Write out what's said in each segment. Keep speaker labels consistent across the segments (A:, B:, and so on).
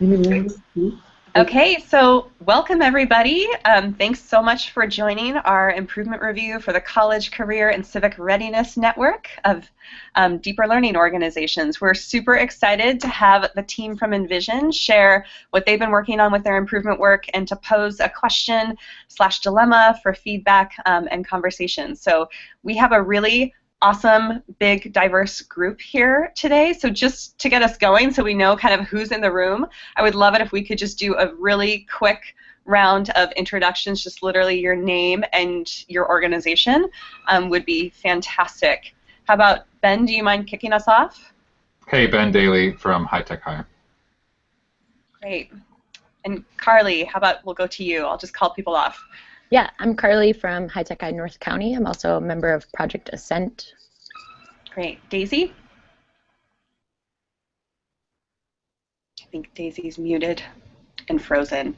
A: Okay, so welcome everybody. Thanks so much for joining our improvement review for the College Career and Civic Readiness Network of Deeper Learning Organizations. We're super excited to have the team from Envision share what they've been working on with their improvement work and to pose a question/dilemma for feedback and conversation. So we have a really awesome, big, diverse group here today. So just to get us going so we know kind of who's in the room, I would love it if we could just do a really quick round of introductions, just literally your name and your organization would be fantastic. How about Ben, do you mind kicking us off?
B: Hey, Ben Daly from High Tech High.
A: Great. And Carly, how about we'll go to you? I'll just call people off.
C: Yeah, I'm Carly from High Tech High North County. I'm also a member of Project Ascent.
A: Great. Daisy? I think Daisy's muted and frozen,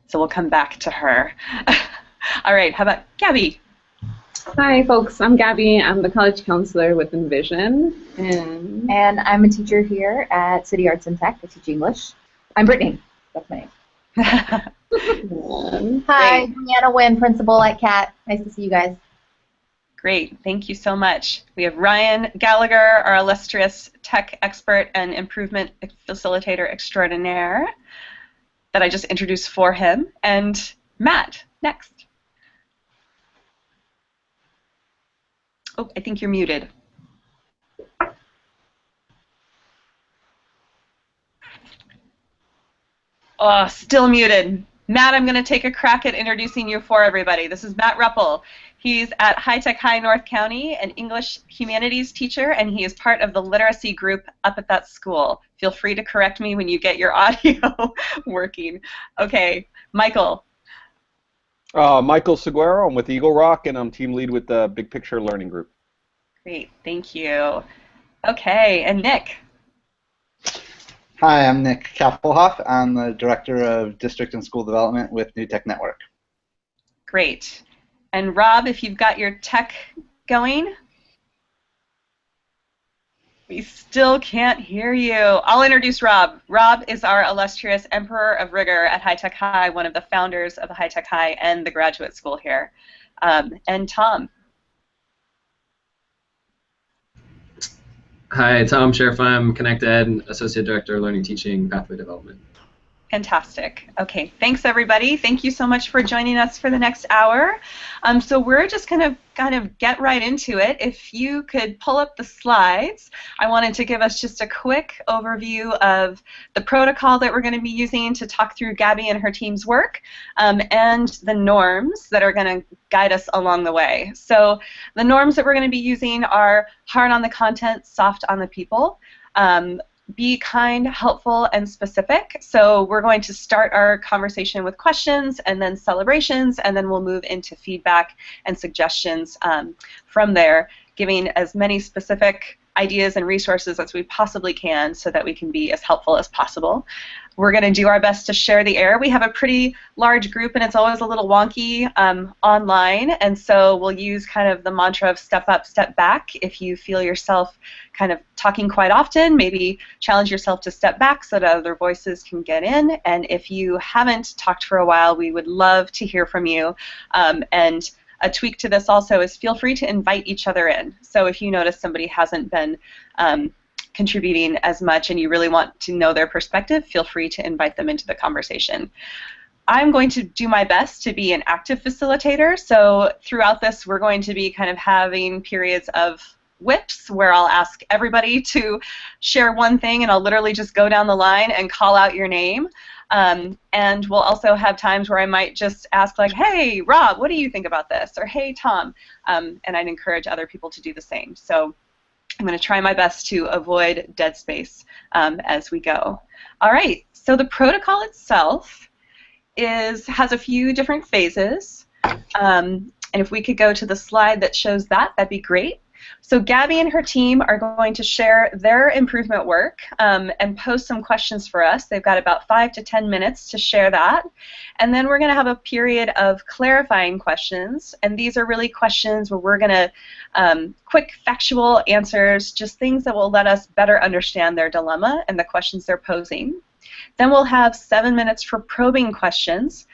A: so we'll come back to her. All right, how about Gaby?
D: Hi, folks. I'm Gaby. I'm the college counselor with Envision.
E: And I'm a teacher here at City Arts and Tech. I teach English. I'm Brittany. That's my name. Hi, Brianna Wynn, principal at CAT. Nice to see you guys.
A: Great, thank you so much. We have Ryan Gallagher, our illustrious tech expert and improvement facilitator extraordinaire that I just introduced for him, and Matt, next. Oh, I think you're muted. Oh, still muted. Matt, I'm going to take a crack at introducing you for everybody. This is Matt Ruppel. He's at High Tech High North County, an English humanities teacher, and he is part of the literacy group up at that school. Feel free to correct me when you get your audio working. Okay, Michael.
F: Michael Seguero. I'm with Eagle Rock, and I'm team lead with the Big Picture Learning Group.
A: Great, thank you. Okay, and Nick.
G: Hi, I'm Nick Kappelhoff. I'm the Director of District and School Development with New Tech Network.
A: Great. And Rob, if you've got your tech going. We still can't hear you. I'll introduce Rob. Rob is our illustrious Emperor of Rigor at High Tech High, one of the founders of the High Tech High and the graduate school here. And Tom.
H: Hi, Tom Sheriff. I'm Connect Ed, Associate Director, Learning Teaching, Pathway Development.
A: Fantastic. Okay, thanks everybody. Thank you so much for joining us for the next hour. So we're just going to kind of get right into it. If you could pull up the slides, I wanted to give us just a quick overview of the protocol that we're going to be using to talk through Gaby and her team's work and the norms that are going to guide us along the way. So the norms that we're going to be using are hard on the content, soft on the people. Be kind, helpful, and specific. So we're going to start our conversation with questions and then celebrations, and then we'll move into feedback and suggestions from there, giving as many specific ideas and resources as we possibly can so that we can be as helpful as possible. We're going to do our best to share the air. We have a pretty large group, and it's always a little wonky online, and so we'll use kind of the mantra of step up, step back. If you feel yourself kind of talking quite often, maybe challenge yourself to step back so that other voices can get in, and if you haven't talked for a while, we would love to hear from you. And a tweak to this also is feel free to invite each other in. So if you notice somebody hasn't been contributing as much and you really want to know their perspective, feel free to invite them into the conversation. I'm going to do my best to be an active facilitator, so throughout this we're going to be kind of having periods of whips where I'll ask everybody to share one thing and I'll literally just go down the line and call out your name. And we'll also have times where I might just ask like, hey, Rob, what do you think about this? Or hey, Tom. And I'd encourage other people to do the same. So I'm going to try my best to avoid dead space as we go. All right, so the protocol itself has a few different phases. And if we could go to the slide that shows that, that'd be great. So Gaby and her team are going to share their improvement work and post some questions for us. They've got about 5 to 10 minutes to share that. And then we're going to have a period of clarifying questions. And these are really questions where we're going to quick factual answers, just things that will let us better understand their dilemma and the questions they're posing. Then we'll have 7 minutes for probing questions,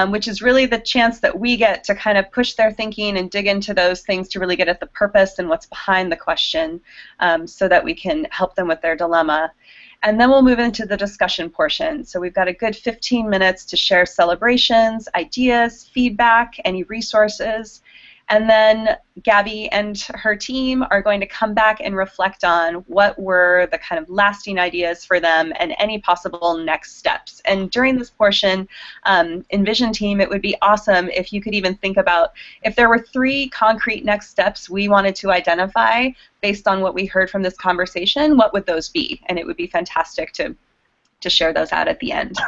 A: which is really the chance that we get to kind of push their thinking and dig into those things to really get at the purpose and what's behind the question, so that we can help them with their dilemma. And then we'll move into the discussion portion. So we've got a good 15 minutes to share celebrations, ideas, feedback, any resources. And then Gaby and her team are going to come back and reflect on what were the kind of lasting ideas for them and any possible next steps. And during this portion, Envision team, it would be awesome if you could even think about if there were 3 concrete next steps we wanted to identify based on what we heard from this conversation, what would those be? And it would be fantastic to share those out at the end.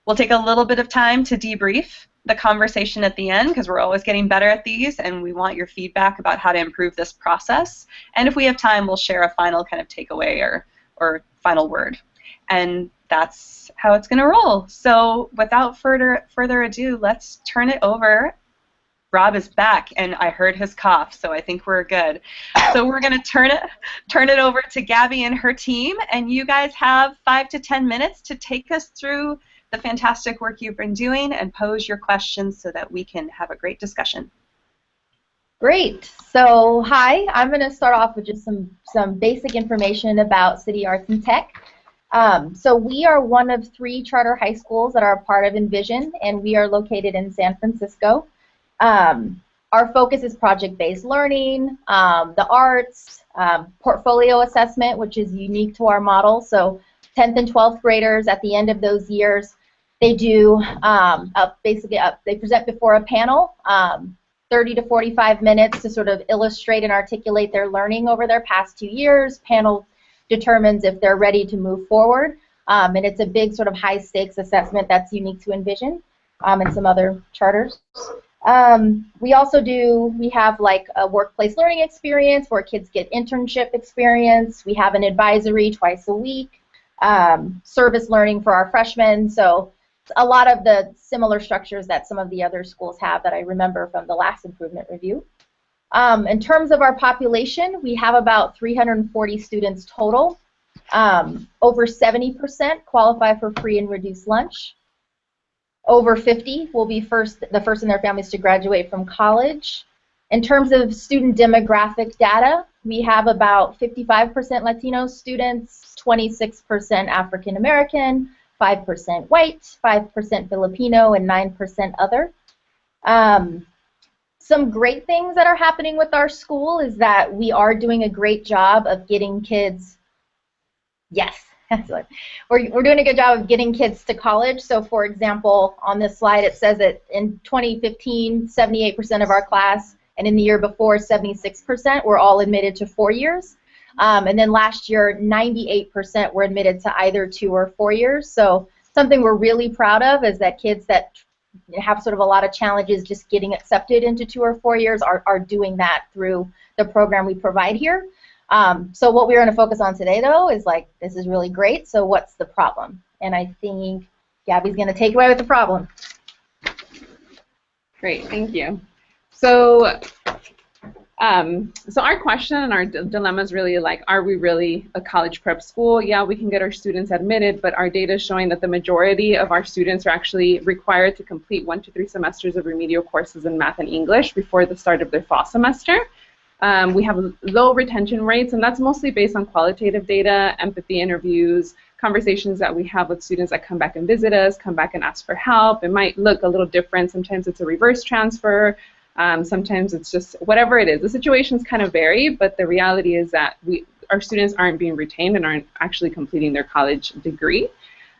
A: We'll take a little bit of time to debrief the conversation at the end, because we're always getting better at these, and we want your feedback about how to improve this process. And if we have time, we'll share a final kind of takeaway or final word. And that's how it's going to roll. So without further ado, let's turn it over. Rob is back, and I heard his cough, so I think we're good. So we're going to turn it over to Gaby and her team, and you guys have 5 to 10 minutes to take us through the fantastic work you've been doing and pose your questions so that we can have a great discussion.
E: Great. So hi, I'm going to start off with just some basic information about City Arts and Tech. So we are one of 3 charter high schools that are a part of Envision, and we are located in San Francisco. Our focus is project-based learning, the arts, portfolio assessment, which is unique to our model. So 10th and 12th graders, at the end of those years, they do they present before a panel, 30 to 45 minutes to sort of illustrate and articulate their learning over their past 2 years. Panel determines if they're ready to move forward, and it's a big sort of high-stakes assessment that's unique to Envision and some other charters. We have like a workplace learning experience where kids get internship experience. We have an advisory twice a week, service learning for our freshmen. So a lot of the similar structures that some of the other schools have that I remember from the last improvement review. In terms of our population, we have about 340 students total. Over 70% qualify for free and reduced lunch. Over 50 will be the first in their families to graduate from college. In terms of student demographic data, we have about 55% Latino students, 26% African American, 5% white, 5% Filipino, and 9% other. Some great things that are happening with our school is that we are doing a great job of getting kids, yes, excellent. We're doing a good job of getting kids to college. So for example, on this slide it says that in 2015, 78% of our class, and in the year before, 76% were all admitted to 4 years. And then last year, 98% were admitted to either 2 or 4 years. So something we're really proud of is that kids that have sort of a lot of challenges just getting accepted into 2 or 4 years are doing that through the program we provide here. So what we're going to focus on today, though, is like, this is really great, so what's the problem? And I think Gaby's going to take away with the problem.
D: Great, thank you. So, so our question and our dilemma is really like, are we really a college prep school? Yeah, we can get our students admitted, but our data is showing that the majority of our students are actually required to complete 1 to 3 semesters of remedial courses in math and English before the start of their fall semester. We have low retention rates, and that's mostly based on qualitative data, empathy interviews, conversations that we have with students that come back and visit us, come back and ask for help. It might look a little different. Sometimes it's a reverse transfer. Sometimes it's just whatever it is. The situations kind of vary, but the reality is that our students aren't being retained and aren't actually completing their college degree.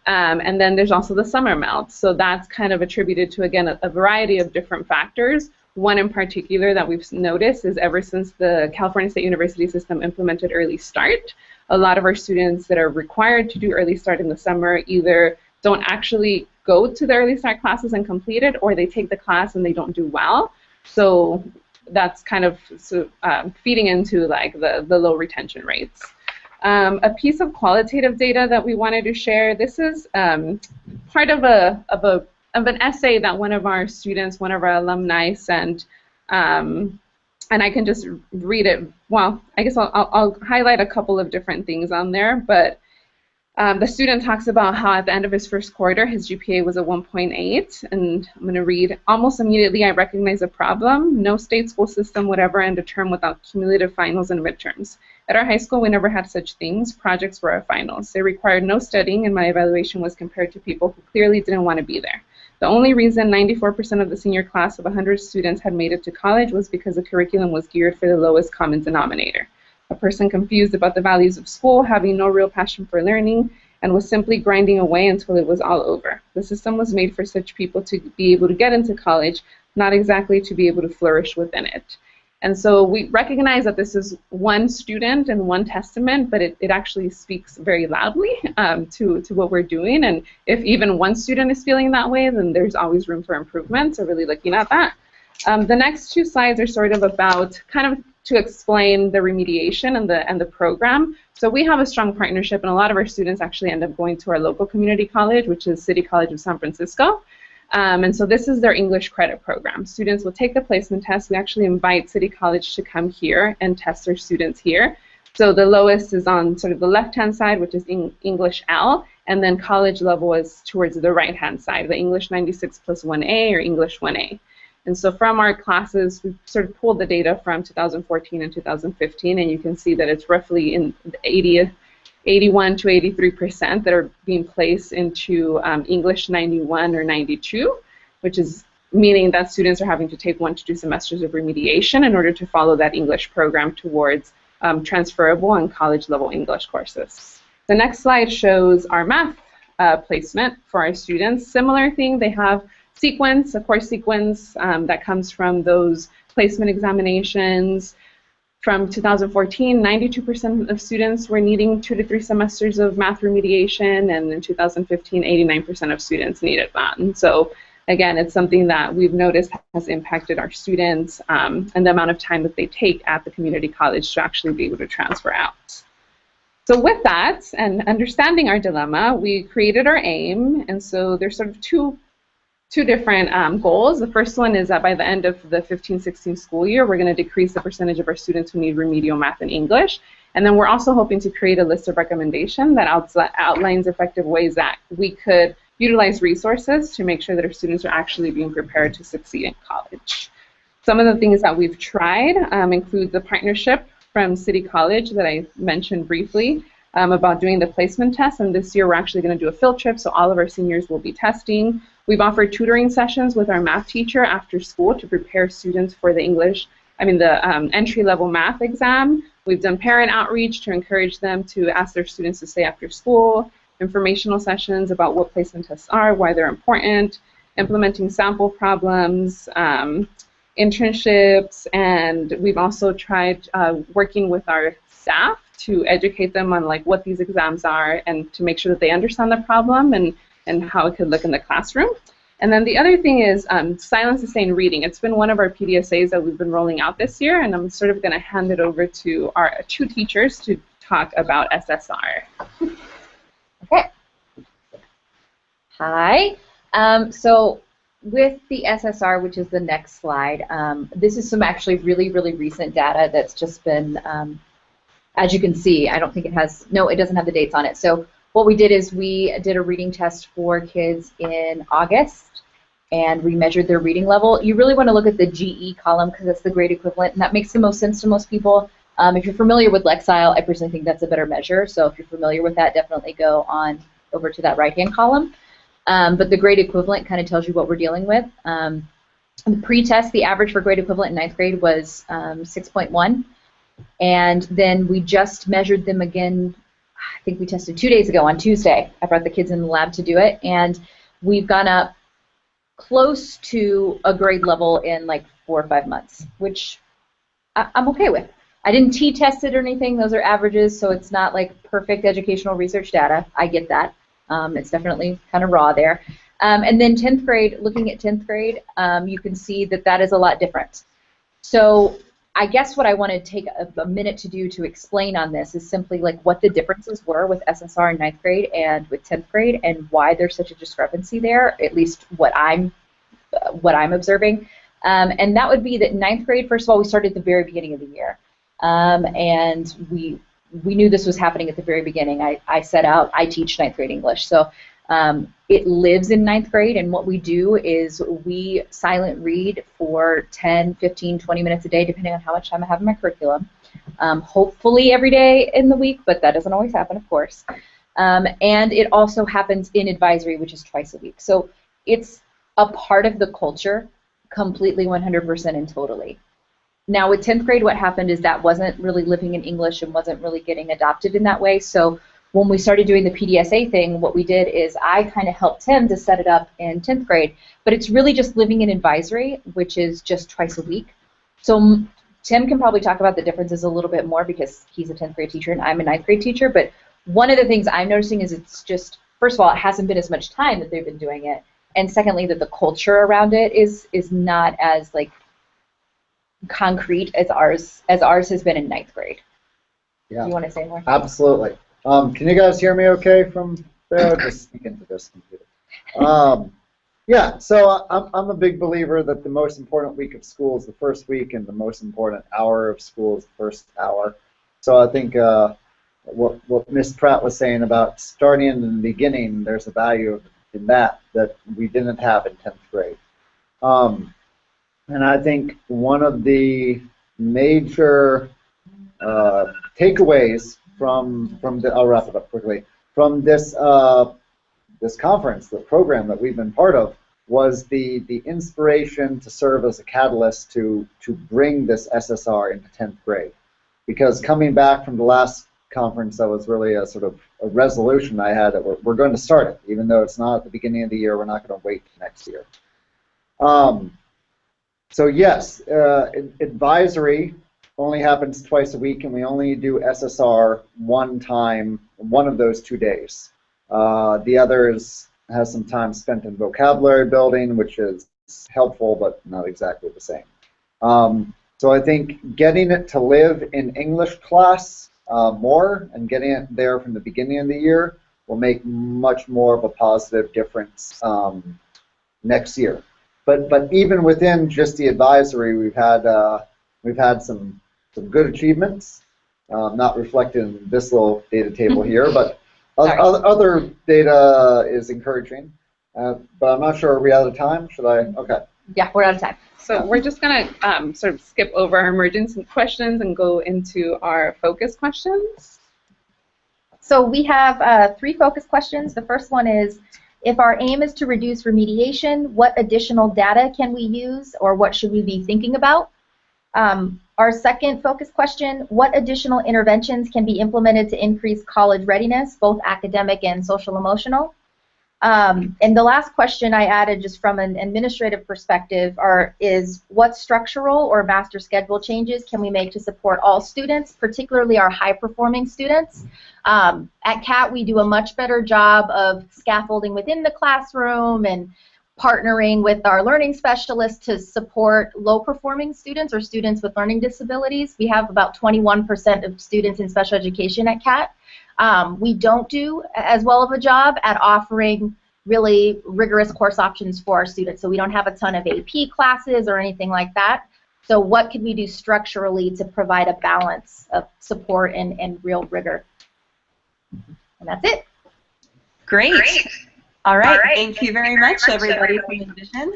D: And then there's also the summer melt. So that's kind of attributed to, again, a variety of different factors. One in particular that we've noticed is ever since the California State University system implemented early start, a lot of our students that are required to do early start in the summer either don't actually go to the early start classes and complete it, or they take the class and they don't do well. So that's kind of feeding into like the low retention rates. A piece of qualitative data that we wanted to share. This is part of an essay that one of our students, one of our alumni, sent, and I can just read it. Well, I guess I'll highlight a couple of different things on there, but The student talks about how at the end of his first quarter, his GPA was a 1.8, and I'm going to read, almost immediately I recognize a problem. No state school system would ever end a term without cumulative finals and midterms. At our high school, we never had such things. Projects were our finals. They required no studying, and my evaluation was compared to people who clearly didn't want to be there. The only reason 94% of the senior class of 100 students had made it to college was because the curriculum was geared for the lowest common denominator. A person confused about the values of school, having no real passion for learning, and was simply grinding away until it was all over. The system was made for such people to be able to get into college, not exactly to be able to flourish within it. And so we recognize that this is one student and one testament, but it actually speaks very loudly to what we're doing. And if even one student is feeling that way, then there's always room for improvement, so really looking at that. The next two slides are sort of about kind of to explain the remediation and the program. So we have a strong partnership, and a lot of our students actually end up going to our local community college, which is City College of San Francisco. And so this is their English credit program. Students will take the placement test. We actually invite City College to come here and test their students here. So the lowest is on sort of the left-hand side, which is English L, and then college level is towards the right-hand side, the English 96 plus 1A or English 1A. And so from our classes, we've sort of pulled the data from 2014 and 2015, and you can see that it's roughly in the 81 to 83% that are being placed into English 91 or 92, which is meaning that students are having to take 1 to 2 semesters of remediation in order to follow that English program towards transferable and college-level English courses. The next slide shows our math placement for our students. Similar thing, they have sequence, a course sequence that comes from those placement examinations. From 2014, 92% of students were needing 2 to 3 semesters of math remediation, and in 2015, 89% of students needed that. And so, again, it's something that we've noticed has impacted our students and the amount of time that they take at the community college to actually be able to transfer out. So with that, and understanding our dilemma, we created our aim, and so there's sort of two different goals. The first one is that by the end of the 15-16 school year, we're going to decrease the percentage of our students who need remedial math and English. And then we're also hoping to create a list of recommendations that outlines effective ways that we could utilize resources to make sure that our students are actually being prepared to succeed in college. Some of the things that we've tried include the partnership from City College that I mentioned briefly about doing the placement test. And this year, we're actually going to do a field trip, so all of our seniors will be testing. We've offered tutoring sessions with our math teacher after school to prepare students for the entry-level math exam. We've done parent outreach to encourage them to ask their students to stay after school, informational sessions about what placement tests are, why they're important, implementing sample problems, internships, and we've also tried working with our staff to educate them on what these exams are and to make sure that they understand the problem and how it could look in the classroom. And then the other thing is silent sustained reading. It's been one of our PDSAs that we've been rolling out this year, and I'm sort of going to hand it over to our 2 teachers to talk about SSR.
E: Okay. Hi. So with the SSR, which is the next slide, this is some actually really, really recent data that's just been, as you can see, I don't think it has, no, it doesn't have the dates on it. So what we did is we did a reading test for kids in August, and we measured their reading level. You really want to look at the GE column because that's the grade equivalent, and that makes the most sense to most people. If you're familiar with Lexile, I personally think that's a better measure. So if you're familiar with that, definitely go on over to that right-hand column. But the grade equivalent kind of tells you what we're dealing with. The pre-test, the average for grade equivalent in 9th grade was 6.1, and then we just measured them again. I think we tested 2 days ago on Tuesday. I brought the kids in the lab to do it, and we've gone up close to a grade level in 4 or 5 months, which I'm okay with. I didn't t-test it or anything. Those are averages, so it's not perfect educational research data. I get that. It's definitely kind of raw there. And then 10th grade, looking at 10th grade, you can see that that is a lot different. So I guess what I want to take a minute to do to explain on this is simply what the differences were with SSR in 9th grade and with 10th grade and why there's such a discrepancy there, at least what I'm observing. And that would be that in 9th grade, first of all, we started at the very beginning of the year. And we
I: we knew this was happening at the very beginning. I set out, I teach 9th grade English, so it lives in 9th grade, and what we do is we silent read for 10, 15, 20 minutes a day, depending on how much time I have in my curriculum. Hopefully every day in the week, but that doesn't always happen, of course. And it also happens in advisory, which is twice a week. So it's a part of the culture, completely 100% and totally. Now with 10th grade, what happened is that wasn't really living in English and wasn't really getting adopted in that way. So when we started doing the PDSA thing, what we did is I kind of helped Tim to set it up in 10th grade, but it's really just living in advisory, which is just twice a week. So Tim can probably talk about the differences a little bit more because he's a 10th grade teacher and I'm a 9th grade teacher, but one of the things I'm noticing is it's just, first of all, it hasn't been as much time that they've been doing it, and secondly, that the culture around it is not as like concrete as ours has been in 9th grade.
J: Yeah.
I: Do you want to say more?
J: Absolutely. Can you guys hear me okay from there? Just speak into this computer. Yeah, so I'm a big believer that the most important week of school is the first week, and the most important hour of school is the first hour. So I think what Ms. Pratt was saying about starting in the beginning, there's a value in that we didn't have in 10th grade. And I think one of the major takeaways from I'll wrap it up quickly, from this this conference, the program that we've been part of, was the inspiration to serve as a catalyst to bring this SSR into 10th grade. Because coming back from the last conference, that was really a sort of a resolution I had that we're going to start it, even though it's not at the beginning of the year. We're not going to wait till next year. So yes, advisory only happens twice a week, and we only do SSR one time, one of those 2 days. The others has some time spent in vocabulary building, which is helpful, but not exactly the same. So I think getting it to live in English class more and getting it there from the beginning of the year will make much more of a positive difference next year. But even within just the advisory, we've had some good achievements, not reflected in this little data table here, but other data is encouraging. But I'm not sure, are we out of time? Should I? Okay.
I: Yeah, we're out of time.
D: So we're just going to sort of skip over our emergency questions and go into our focus questions.
E: So we have 3 focus questions. The first one is, if our aim is to reduce remediation, what additional data can we use, or what should we be thinking about? Our second focus question, what additional interventions can be implemented to increase college readiness, both academic and social emotional? And the last question I added just from an administrative perspective is what structural or master schedule changes can we make to support all students, particularly our high-performing students? At CAT, we do a much better job of scaffolding within the classroom and partnering with our learning specialists to support low-performing students or students with learning disabilities. We have about 21% of students in special education at CAT. We don't do as well of a job at offering really rigorous course options for our students. So we don't have a ton of AP classes or anything like that. So what can we do structurally to provide a balance of support and real rigor? And that's it.
A: Great. All right. Thank you very much, everybody, from Envision.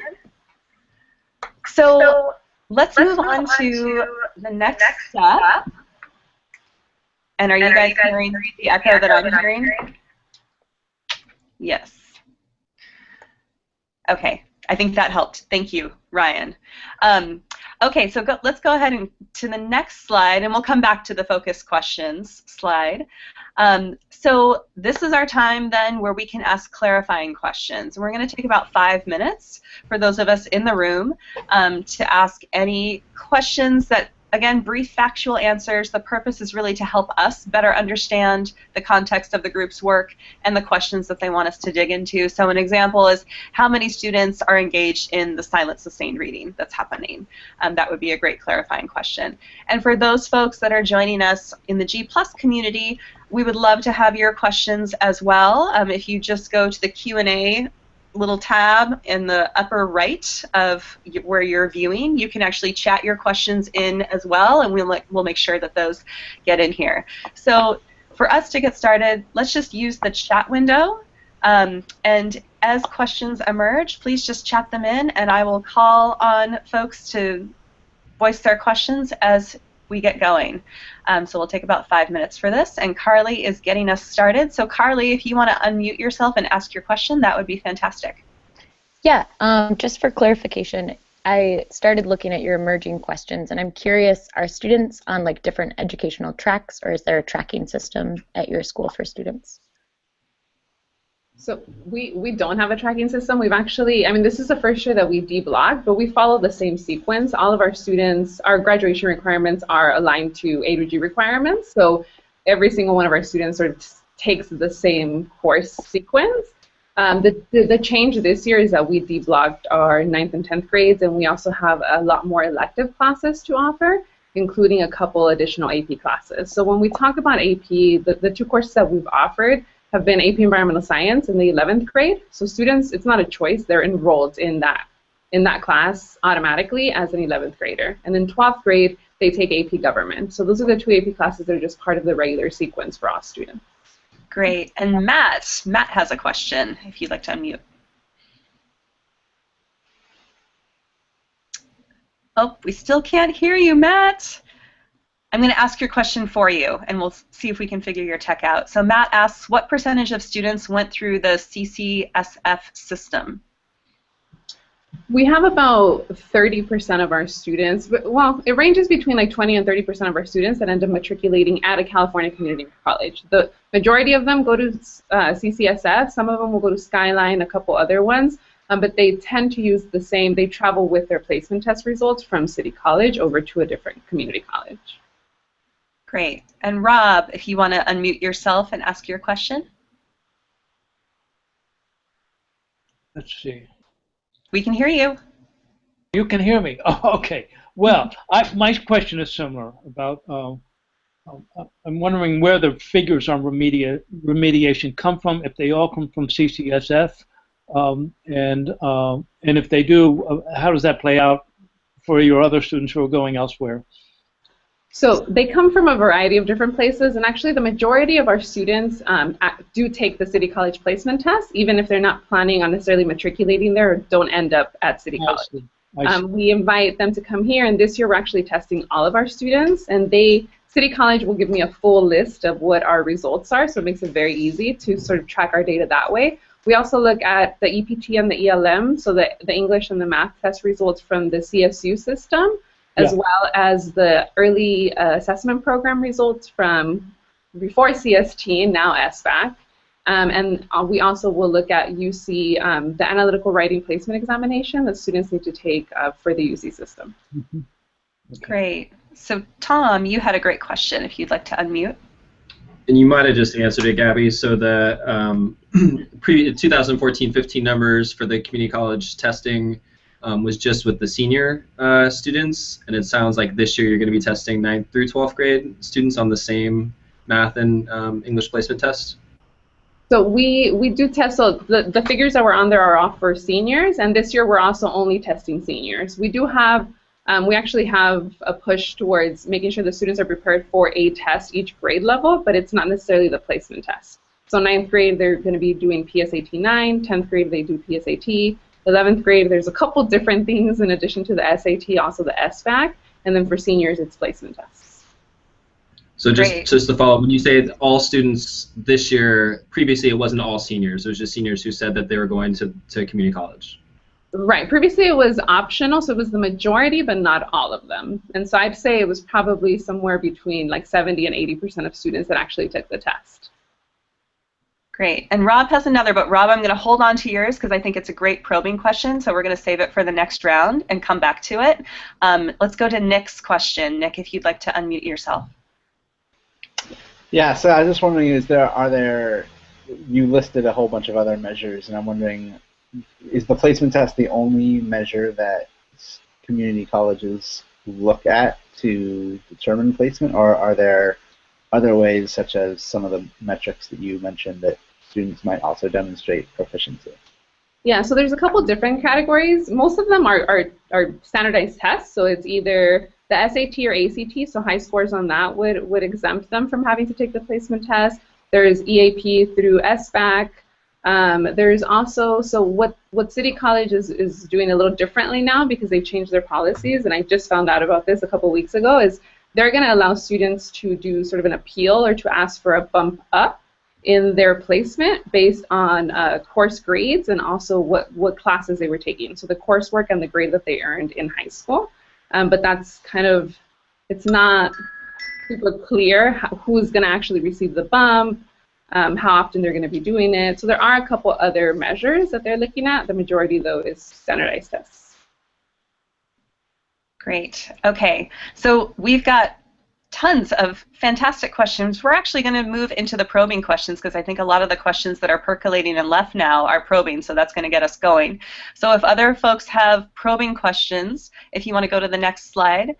A: So let's move on to the next step. And are you guys hearing the echo that I'm hearing? Yes. Okay. I think that helped. Thank you, Ryan. Okay, so let's go ahead and to the next slide, and we'll come back to the focus questions slide. So this is our time then where we can ask clarifying questions. We're going to take about 5 minutes for those of us in the room to ask any questions that, again, brief factual answers. The purpose is really to help us better understand the context of the group's work and the questions that they want us to dig into. So an example is how many students are engaged in the silent sustained reading that's happening. That would be a great clarifying question. And for those folks that are joining us in the G+ community, we would love to have your questions as well. If you just go to the Q&A little tab in the upper right of where you're viewing. You can actually chat your questions in as well, and we'll make sure that those get in here. So for us to get started, let's just use the chat window. And as questions emerge, please just chat them in, and I will call on folks to voice their questions as we get going. So we'll take about 5 minutes for this, and Carly is getting us started. So Carly, if you want to unmute yourself and ask your question, that would be fantastic.
C: Yeah, just for clarification, I started looking at your emerging questions, and I'm curious, are students on like different educational tracks, or is there a tracking system at your school for students?
D: So we don't have a tracking system. We've actually, I mean, this is the first year that we deblocked, but we follow the same sequence. All of our students, our graduation requirements are aligned to A to G requirements. So every single one of our students sort of takes the same course sequence. The change this year is that we deblocked our 9th and 10th grades, and we also have a lot more elective classes to offer, including a couple additional AP classes. So when we talk about AP, the 2 courses that we've offered have been AP Environmental Science in the 11th grade. So students, it's not a choice, they're enrolled in that class automatically as an 11th grader. And then 12th grade, they take AP Government. So those are the 2 AP classes that are just part of the regular sequence for all students.
A: Great. And Matt has a question, if you'd like to unmute. Oh, we still can't hear you, Matt. I'm going to ask your question for you, and we'll see if we can figure your tech out. So Matt asks, what percentage of students went through the CCSF system?
D: We have about 30% of our students, well, it ranges between like 20 and 30% of our students that end up matriculating at a California community college. The majority of them go to CCSF. Some of them will go to Skyline, a couple other ones, but they tend to use the same, they travel with their placement test results from City College over to a different community college.
A: Great. And Rob, if you want to unmute yourself and ask your question.
K: Let's see.
A: We can hear you.
K: You can hear me. Oh, okay. Well, my question is similar. About I'm wondering where the figures on remediation come from. If they all come from CCSF, and if they do, how does that play out for your other students who are going elsewhere?
D: So they come from a variety of different places, and actually the majority of our students do take the City College placement test, even if they're not planning on necessarily matriculating there or don't end up at City College. I see. We invite them to come here, and this year we're actually testing all of our students, and City College will give me a full list of what our results are, so it makes it very easy to sort of track our data that way. We also look at the EPT and the ELM, so the English and the math test results from the CSU system, as well as the early assessment program results from before CST, now SBAC. And we also will look at UC, the analytical writing placement examination that students need to take for the UC system.
K: Mm-hmm. Okay.
A: Great. So Tom, you had a great question if you'd like to unmute.
H: And you might have just answered it, Gabby. So the 2014-15 numbers for the community college testing was just with the senior students, and it sounds like this year you're going to be testing 9th through 12th grade students on the same math and English placement test.
D: So we do test, so the figures that were on there are all for seniors, and this year we're also only testing seniors. We do have, we actually have a push towards making sure the students are prepared for a test each grade level, but it's not necessarily the placement test. So 9th grade, they're going to be doing PSAT 9, 10th grade, they do PSAT, 11th grade, there's a couple different things in addition to the SAT, also the SBAC, and then for seniors, it's placement tests.
H: So just to follow up, when you say all students this year, previously it wasn't all seniors, it was just seniors who said that they were going to community college.
D: Right, previously it was optional, so it was the majority, but not all of them. And so I'd say it was probably somewhere between like 70 and 80% of students that actually took the test.
A: Great. And Rob has another, but Rob, I'm going to hold on to yours because I think it's a great probing question, so we're going to save it for the next round and come back to it. Let's go to Nick's question. Nick, if you'd like to unmute yourself.
G: Yeah, so I was just wondering, you listed a whole bunch of other measures, and I'm wondering, is the placement test the only measure that community colleges look at to determine placement, or are there other ways, such as some of the metrics that you mentioned, that students might also demonstrate proficiency?
D: Yeah, so there's a couple different categories. Most of them are standardized tests, so it's either the SAT or ACT, so high scores on that would exempt them from having to take the placement test. There's EAP through SBAC. There's also, so what City College is doing a little differently now because they've changed their policies, and I just found out about this a couple weeks ago, is they're going to allow students to do sort of an appeal or to ask for a bump up in their placement based on course grades and also what classes they were taking. So the coursework and the grade that they earned in high school. But that's kind of, it's not super clear who's going to actually receive the bump, how often they're going to be doing it. So there are a couple other measures that they're looking at. The majority, though, is standardized tests.
A: Great. Okay. So we've got tons of fantastic questions. We're actually going to move into the probing questions because I think a lot of the questions that are percolating and left now are probing, so that's going to get us going. So if other folks have probing questions, if you want to go to the next slide,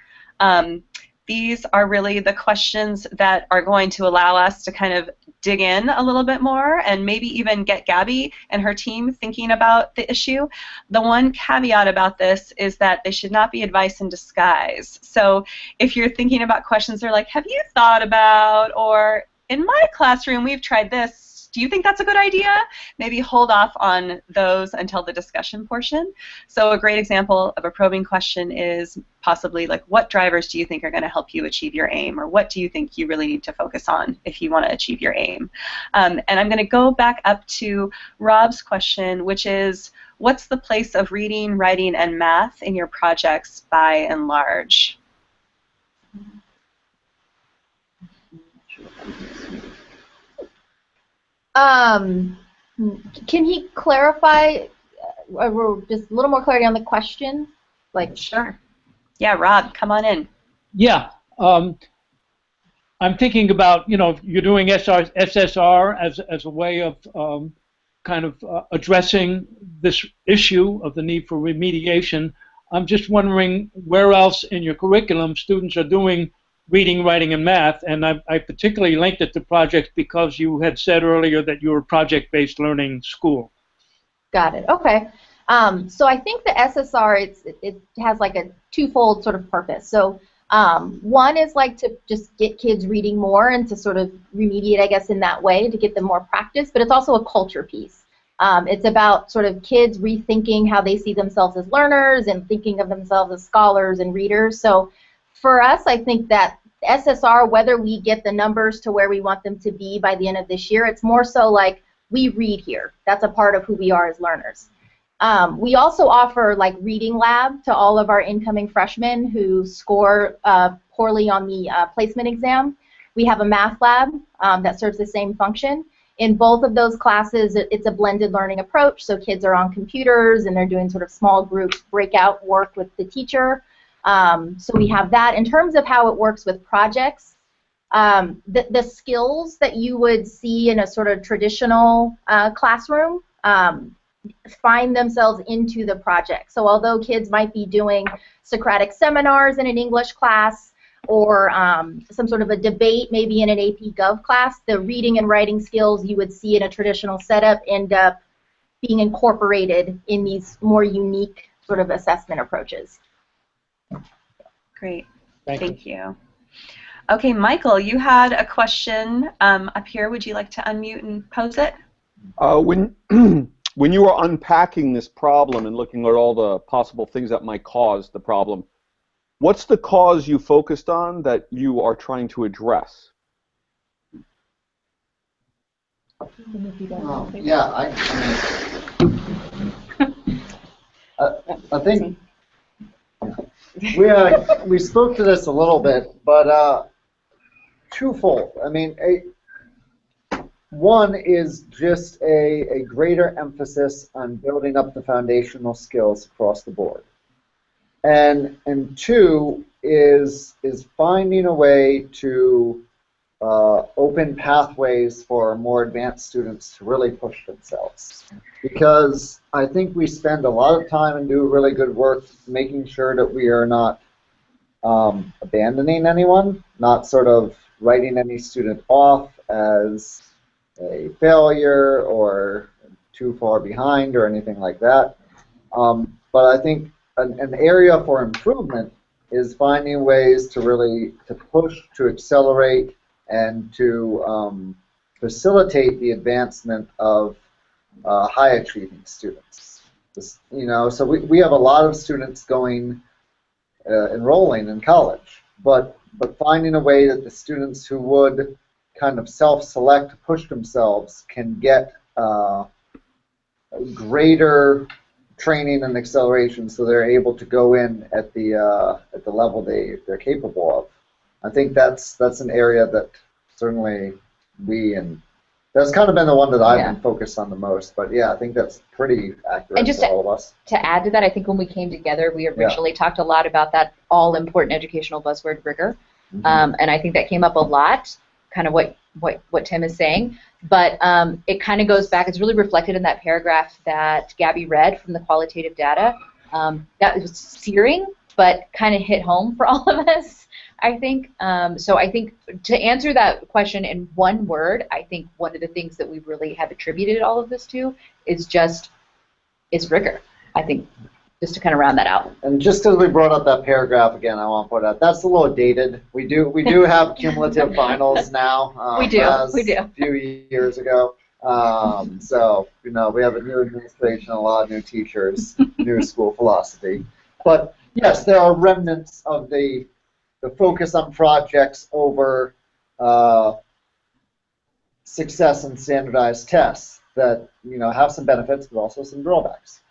A: these are really the questions that are going to allow us to kind of dig in a little bit more and maybe even get Gaby and her team thinking about the issue. The one caveat about this is that they should not be advice in disguise. So if you're thinking about questions that are like, have you thought about, or in my classroom we've tried this, do you think that's a good idea? Maybe hold off on those until the discussion portion. So a great example of a probing question is possibly like, what drivers do you think are going to help you achieve your aim? Or what do you think you really need to focus on if you want to achieve your aim? And I'm going to go back up to Rob's question, which is, what's the place of reading, writing, and math in your projects by and large?
E: Can he clarify, or just a little more clarity on the question? Like,
A: sure. Yeah, Rob, come on in.
K: Yeah. I'm thinking about, you know, you're doing SSR as a way of kind of addressing this issue of the need for remediation. I'm just wondering where else in your curriculum students are doing reading, writing, and math, and I particularly linked it to projects because you had said earlier that you were a project-based learning school.
E: Got it. Okay. So I think the SSR, it has like a twofold sort of purpose. So one is like to just get kids reading more and to sort of remediate, I guess, in that way to get them more practice, but it's also a culture piece. It's about sort of kids rethinking how they see themselves as learners and thinking of themselves as scholars and readers. So for us, I think that SSR, whether we get the numbers to where we want them to be by the end of this year, it's more so like we read here. That's a part of who we are as learners. We also offer like reading lab to all of our incoming freshmen who score poorly on the placement exam. We have a math lab that serves the same function. In both of those classes, it's a blended learning approach, so kids are on computers and they're doing sort of small group breakout work with the teacher. So we have that. In terms of how it works with projects, the skills that you would see in a sort of traditional classroom find themselves into the project. So although kids might be doing Socratic seminars in an English class or some sort of a debate maybe in an AP Gov class, the reading and writing skills you would see in a traditional setup end up being incorporated in these more unique sort of assessment approaches.
A: Great. Thank you. Okay, Michael, you had a question up here. Would you like to unmute and pose it?
F: When you were unpacking this problem and looking at all the possible things that might cause the problem, what's the cause you focused on that you are trying to address?
J: Yeah, I think we spoke to this a little bit, but twofold. I mean, one is just a greater emphasis on building up the foundational skills across the board, and two is finding a way to open pathways for more advanced students to really push themselves. Because I think we spend a lot of time and do really good work making sure that we are not abandoning anyone, not sort of writing any student off as a failure or too far behind or anything like that. But I think an area for improvement is finding ways to really push, to accelerate, and to facilitate the advancement of high achieving students. So we have a lot of students going enrolling in college, but finding a way that the students who would kind of self-select to push themselves can get greater training and acceleration, so they're able to go in at the level they're capable of. I think that's an area that certainly that's kind of been the one that I've been focused on the most. But yeah, I think that's pretty accurate
I: and just
J: for all of us.
I: To add to that, I think when we came together, we originally talked a lot about that all-important educational buzzword, rigor. And I think that came up a lot, kind of what Tim is saying. But it kind of goes back, it's really reflected in that paragraph that Gaby read from the qualitative data. That was searing, but kind of hit home for all of us, I think. So I think to answer that question in one word, I think one of the things that we really have attributed all of this to is rigor, I think, just to kind of round that out.
J: And just because we brought up that paragraph again, I want to point out that's a little dated. We do have cumulative finals now.
I: We do.
J: A few years ago. So we have a new administration, a lot of new teachers, new school philosophy. But yes, there are remnants of the focus on projects over success and standardized tests that have some benefits, but also some drawbacks.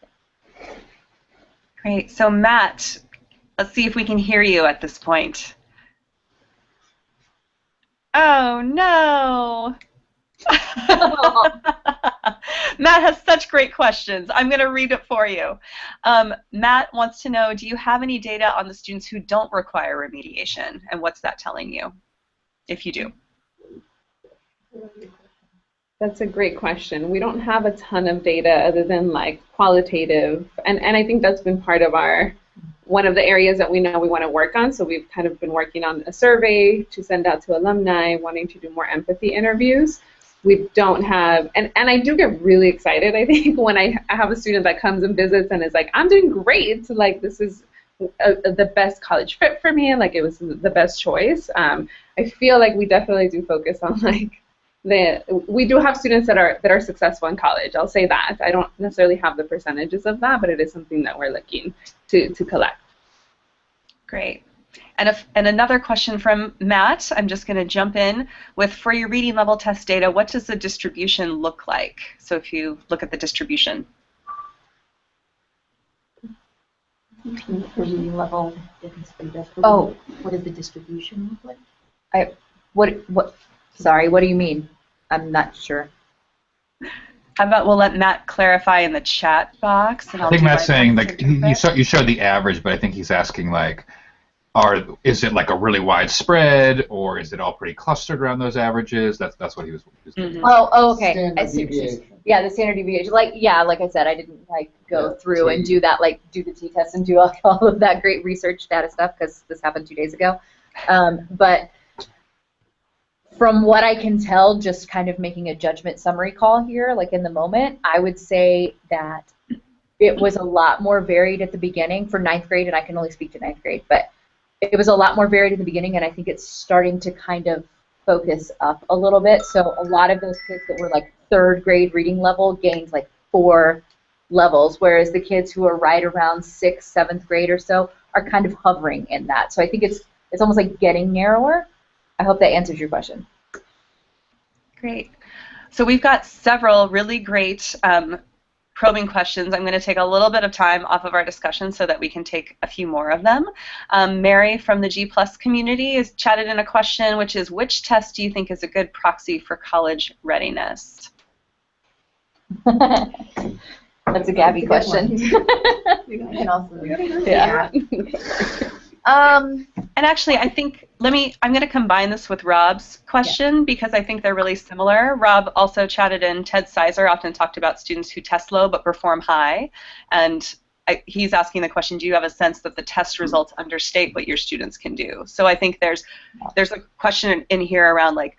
A: Great. So Matt, let's see if we can hear you at this point. Oh no! Matt has such great questions. I'm going to read it for you. Matt wants to know, do you have any data on the students who don't require remediation, and what's that telling you, if you do?
D: That's a great question. We don't have a ton of data other than like qualitative, and I think that's been part of one of the areas that we know we want to work on. So we've kind of been working on a survey to send out to alumni, wanting to do more empathy interviews. We don't have, and I do get really excited, I think, when I have a student that comes and visits and is like, I'm doing great, like this is the best college fit for me, like it was the best choice. I feel like we definitely do focus on like, we do have students that are successful in college. I'll say that. I don't necessarily have the percentages of that, but it is something that we're looking to collect.
A: Great. And another question from Matt. I'm just going to jump in with, for your reading level test data, what does the distribution look like? So if you look at the distribution.
I: Reading level. Oh, what does the distribution look like? What? Sorry, what do you mean? I'm not sure.
A: How about we'll let Matt clarify in the chat box. And
B: I think Matt's saying, like, you showed the average, but I think he's asking, like, is it like a really wide spread, or is it all pretty clustered around those averages? That's what he was getting.
I: Oh, okay. I see. Yeah, the standard deviation. Like I said, I didn't go through and do that, do the t-test and do all of that great research data stuff, because this happened 2 days ago. But from what I can tell, just kind of making a judgment summary call here, like in the moment, I would say that it was a lot more varied at the beginning for 9th grade, and I can only speak to 9th grade, but it was a lot more varied at the beginning, and I think it's starting to kind of focus up a little bit. So a lot of those kids that were like 3rd grade reading level gained like 4 levels, whereas the kids who are right around 6th, 7th grade or so are kind of hovering in that. So I think it's almost like getting narrower. I hope that answers your question.
A: Great. So we've got several really great probing questions. I'm going to take a little bit of time off of our discussion so that we can take a few more of them. Mary from the G+ community has chatted in a question, which is, which test do you think is a good proxy for college readiness?
I: That's a Gaby question.
E: You can also,
I: yeah.
A: And actually, I think, I'm going to combine this with Rob's question because I think they're really similar. Rob also chatted in, Ted Sizer often talked about students who test low but perform high. And he's asking the question, do you have a sense that the test results understate what your students can do? So I think there's a question in here around, like,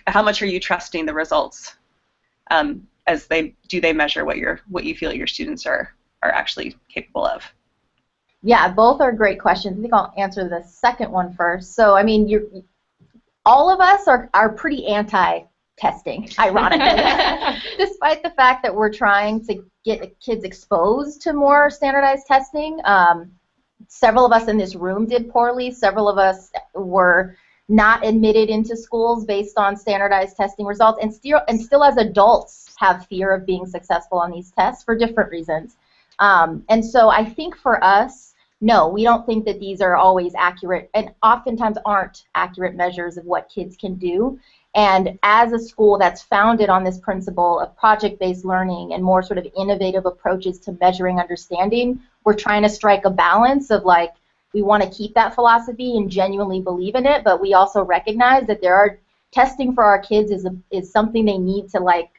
A: how much are you trusting the results? as they measure what you feel your students are actually capable of?
E: Yeah, both are great questions. I think I'll answer the second one first. So, I mean, all of us are pretty anti-testing, ironically, despite the fact that we're trying to get kids exposed to more standardized testing. Several of us in this room did poorly. Several of us were not admitted into schools based on standardized testing results, and still as adults have fear of being successful on these tests for different reasons. And so I think for us, no, we don't think that these are always accurate, and oftentimes aren't accurate measures of what kids can do. And as a school that's founded on this principle of project-based learning and more sort of innovative approaches to measuring understanding, we're trying to strike a balance of, like, we want to keep that philosophy and genuinely believe in it, but we also recognize that there are testing for our kids is something they need to, like,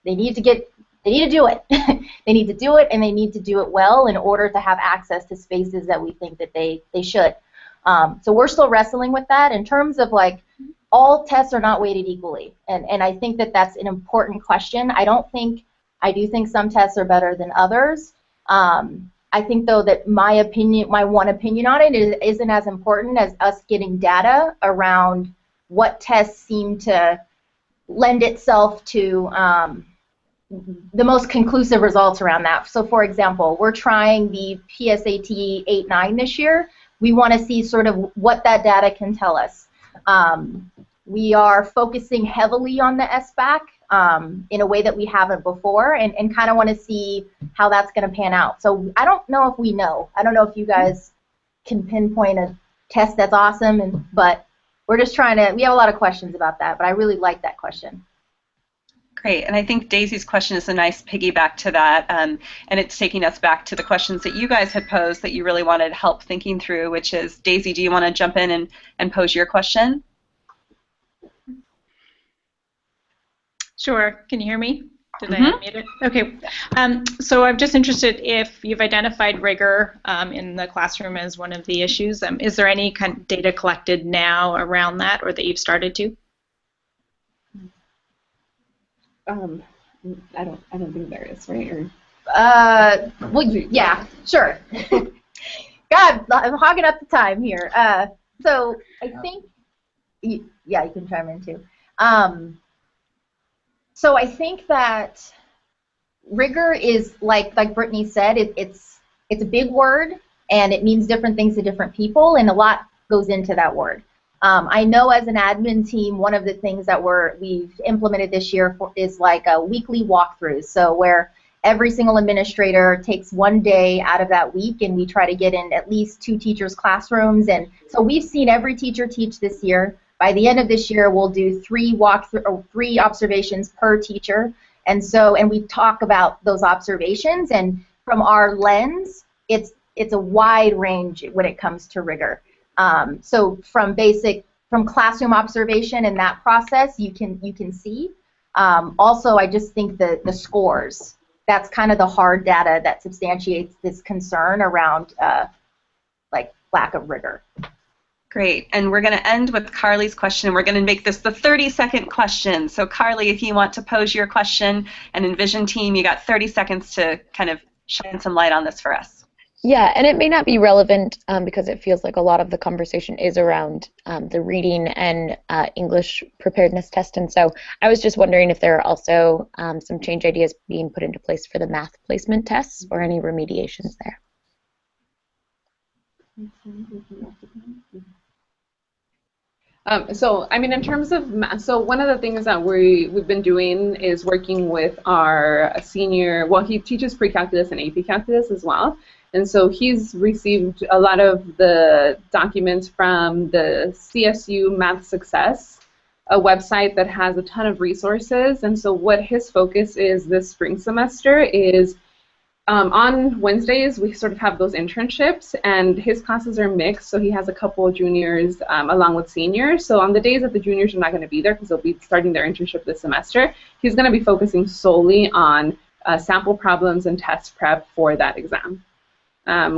E: they need to do it. They need to do it, and they need to do it well in order to have access to spaces that we think that they should. So we're still wrestling with that. In terms of, like, all tests are not weighted equally, and I think that that's an important question. I do think some tests are better than others. I think, though, that my one opinion on it isn't as important as us getting data around what tests seem to lend itself to the most conclusive results around that. So, for example, we're trying the PSAT 8-9 this year. We want to see sort of what that data can tell us. We are focusing heavily on the SBAC in a way that we haven't before, and kind of want to see how that's going to pan out. So I don't know if we know. I don't know if you guys can pinpoint a test that's awesome, but we're just trying to, we have a lot of questions about that, but I really like that question.
A: Great, and I think Daisy's question is a nice piggyback to that, and it's taking us back to the questions that you guys had posed that you really wanted help thinking through, which is, Daisy, do you want to jump in and pose your question?
L: Sure. Can you hear me? Did I unmute it? Okay. So I'm just interested if you've identified rigor in the classroom as one of the issues. Is there any kind of data collected now around that, or that you've started to?
D: I don't think there is, right? Or
E: well, yeah, sure. God, I'm hogging up the time here. So I think, yeah, you can chime in too. So I think that rigor is, like Brittany said, it's a big word, and it means different things to different people, and a lot goes into that word. I know as an admin team, one of the things that we've implemented this year is like a weekly walkthrough. So where every single administrator takes one day out of that week, and we try to get in at least 2 teachers' classrooms. And so we've seen every teacher teach this year. By the end of this year, we'll do 3 observations per teacher. And we talk about those observations, and from our lens, it's a wide range when it comes to rigor. So from classroom observation and that process, you can see. Also, I just think the scores, that's kind of the hard data that substantiates this concern around like lack of rigor.
A: Great, and we're going to end with Carly's question. We're going to make this the 30-second question. So Carly, if you want to pose your question, and Envision team, you got 30 seconds to kind of shine some light on this for us.
C: Yeah, and it may not be relevant because it feels like a lot of the conversation is around the reading and English preparedness test, and so I was just wondering if there are also some change ideas being put into place for the math placement tests or any remediations there.
D: So, I mean, in terms of math, so one of the things that we've been doing is working with our senior, well, he teaches pre-calculus and AP calculus as well, and so he's received a lot of the documents from the CSU Math Success, a website that has a ton of resources, and so what his focus is this spring semester is on Wednesdays, we sort of have those internships, and his classes are mixed, so he has a couple of juniors along with seniors. So on the days that the juniors are not going to be there because they'll be starting their internship this semester, he's going to be focusing solely on sample problems and test prep for that exam,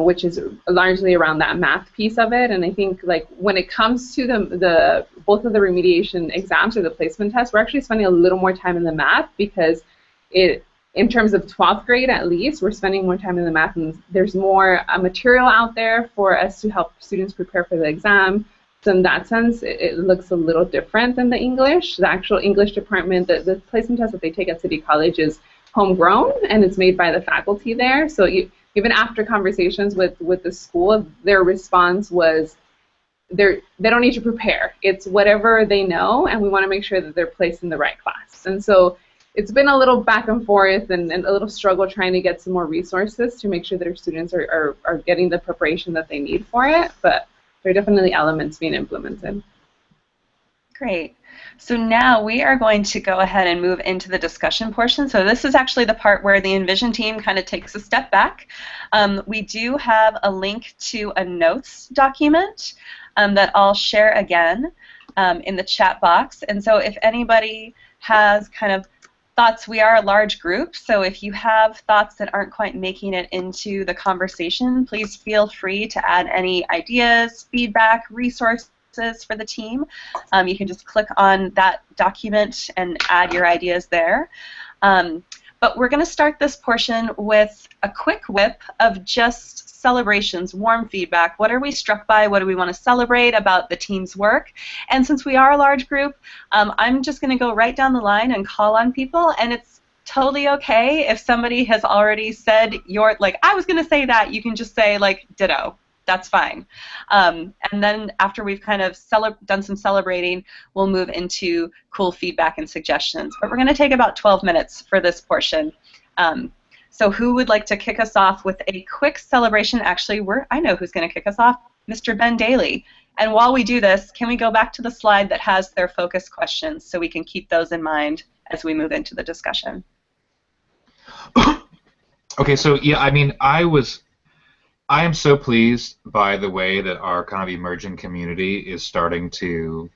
D: which is largely around that math piece of it. And I think, like, when it comes to both of the remediation exams or the placement tests, we're actually spending a little more time in the math because in terms of 12th grade at least, we're spending more time in the math, and there's more material out there for us to help students prepare for the exam. So in that sense, it looks a little different than the English. The actual English department, the placement test that they take at City College is homegrown, and it's made by the faculty there. So even after conversations with the school, their response was they don't need to prepare. It's whatever they know, and we want to make sure that they're placed in the right class. And so it's been a little back and forth and a little struggle trying to get some more resources to make sure that our students are getting the preparation that they need for it. But there are definitely elements being implemented.
A: Great. So now we are going to go ahead and move into the discussion portion. So this is actually the part where the Envision team kind of takes a step back. We do have a link to a notes document that I'll share again in the chat box. And so if anybody has kind of thoughts, we are a large group, so if you have thoughts that aren't quite making it into the conversation, please feel free to add any ideas, feedback, resources for the team. You can just click on that document and add your ideas there. But we're going to start this portion with a quick whip of just celebrations, warm feedback. What are we struck by? What do we want to celebrate about the team's work? And since we are a large group, I'm just going to go right down the line and call on people, and it's totally okay if somebody has already said I was going to say that, you can just say ditto. That's fine. And then after we've kind of done some celebrating, we'll move into cool feedback and suggestions. But we're going to take about 12 minutes for this portion. So who would like to kick us off with a quick celebration? Actually, I know who's going to kick us off, Mr. Ben Daly. And while we do this, can we go back to the slide that has their focus questions so we can keep those in mind as we move into the discussion?
B: Okay, so yeah, I mean, I am so pleased by the way that our kind of emerging community is starting to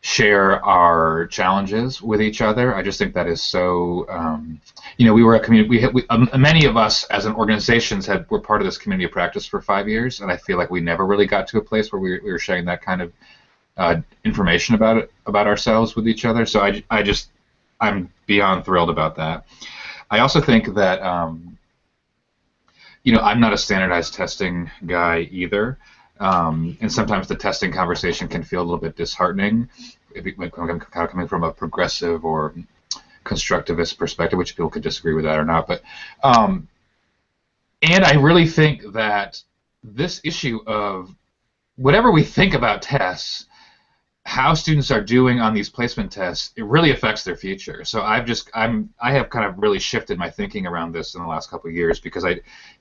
B: share our challenges with each other. I just think that is so, we were a community, many of us as an organizations were part of this community of practice for 5 years, and I feel like we never really got to a place where we were sharing that kind of information about ourselves with each other. So I'm beyond thrilled about that. I also think that, I'm not a standardized testing guy either. And sometimes the testing conversation can feel a little bit disheartening, kind of coming from a progressive or constructivist perspective, which people could disagree with that or not. But and I really think that this issue of whatever we think about tests, how students are doing on these placement tests, it really affects their future. So I have kind of really shifted my thinking around this in the last couple of years, because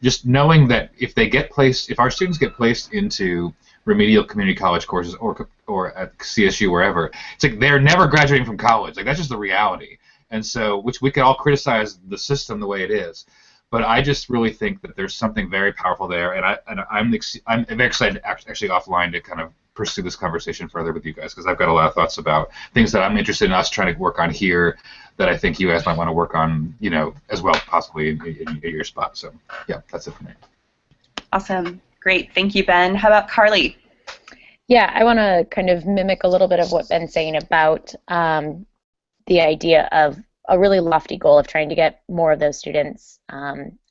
B: just knowing that if our students get placed into remedial community college courses or at CSU, wherever, it's like they're never graduating from college. Like, that's just the reality. And so, which we can all criticize the system the way it is, but I just really think that there's something very powerful there, and I'm very excited actually offline to kind of pursue this conversation further with you guys, because I've got a lot of thoughts about things that I'm interested in us trying to work on here that I think you guys might want to work on, as well, possibly in your spot. So yeah, that's it for me.
A: Awesome. Great. Thank you, Ben. How about Carly?
C: Yeah, I want to kind of mimic a little bit of what Ben's saying about the idea of a really lofty goal of trying to get more of those students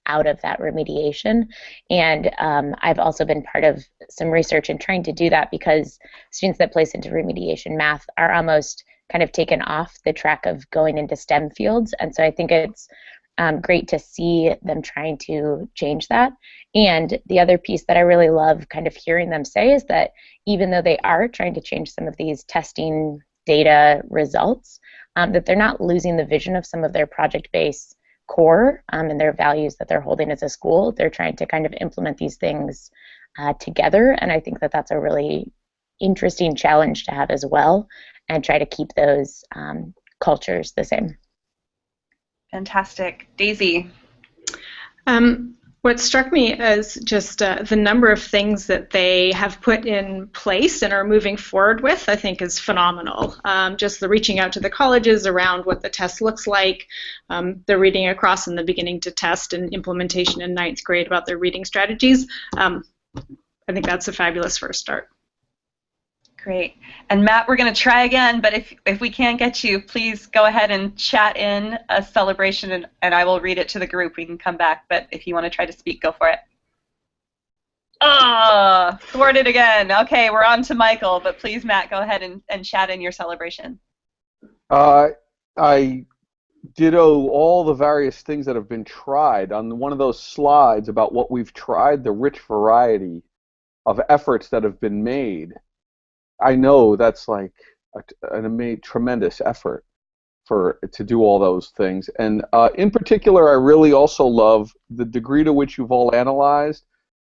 C: out of that remediation. And I've also been part of some research in trying to do that, because students that place into remediation math are almost kind of taken off the track of going into STEM fields. And so I think it's great to see them trying to change that. And the other piece that I really love kind of hearing them say is that even though they are trying to change some of these testing data results, that they're not losing the vision of some of their project-based core and their values that they're holding as a school. They're trying to kind of implement these things together, and I think that that's a really interesting challenge to have as well, and try to keep those cultures the same.
A: Fantastic. Daisy?
L: What struck me as just the number of things that they have put in place and are moving forward with, I think, is phenomenal. Just the reaching out to the colleges around what the test looks like, the reading across in the beginning to test, and implementation in 9th grade about their reading strategies. I think that's a fabulous first start.
A: Great. And Matt, we're going to try again, but if we can't get you, please go ahead and chat in a celebration, and I will read it to the group. We can come back, but if you want to try to speak, go for it. Oh, thwarted again. Okay, we're on to Michael, but please, Matt, go ahead and chat in your celebration.
F: I ditto all the various things that have been tried. On one of those slides about what we've tried, the rich variety of efforts that have been made, I know that's like a tremendous effort to do all those things. And in particular, I really also love the degree to which you've all analyzed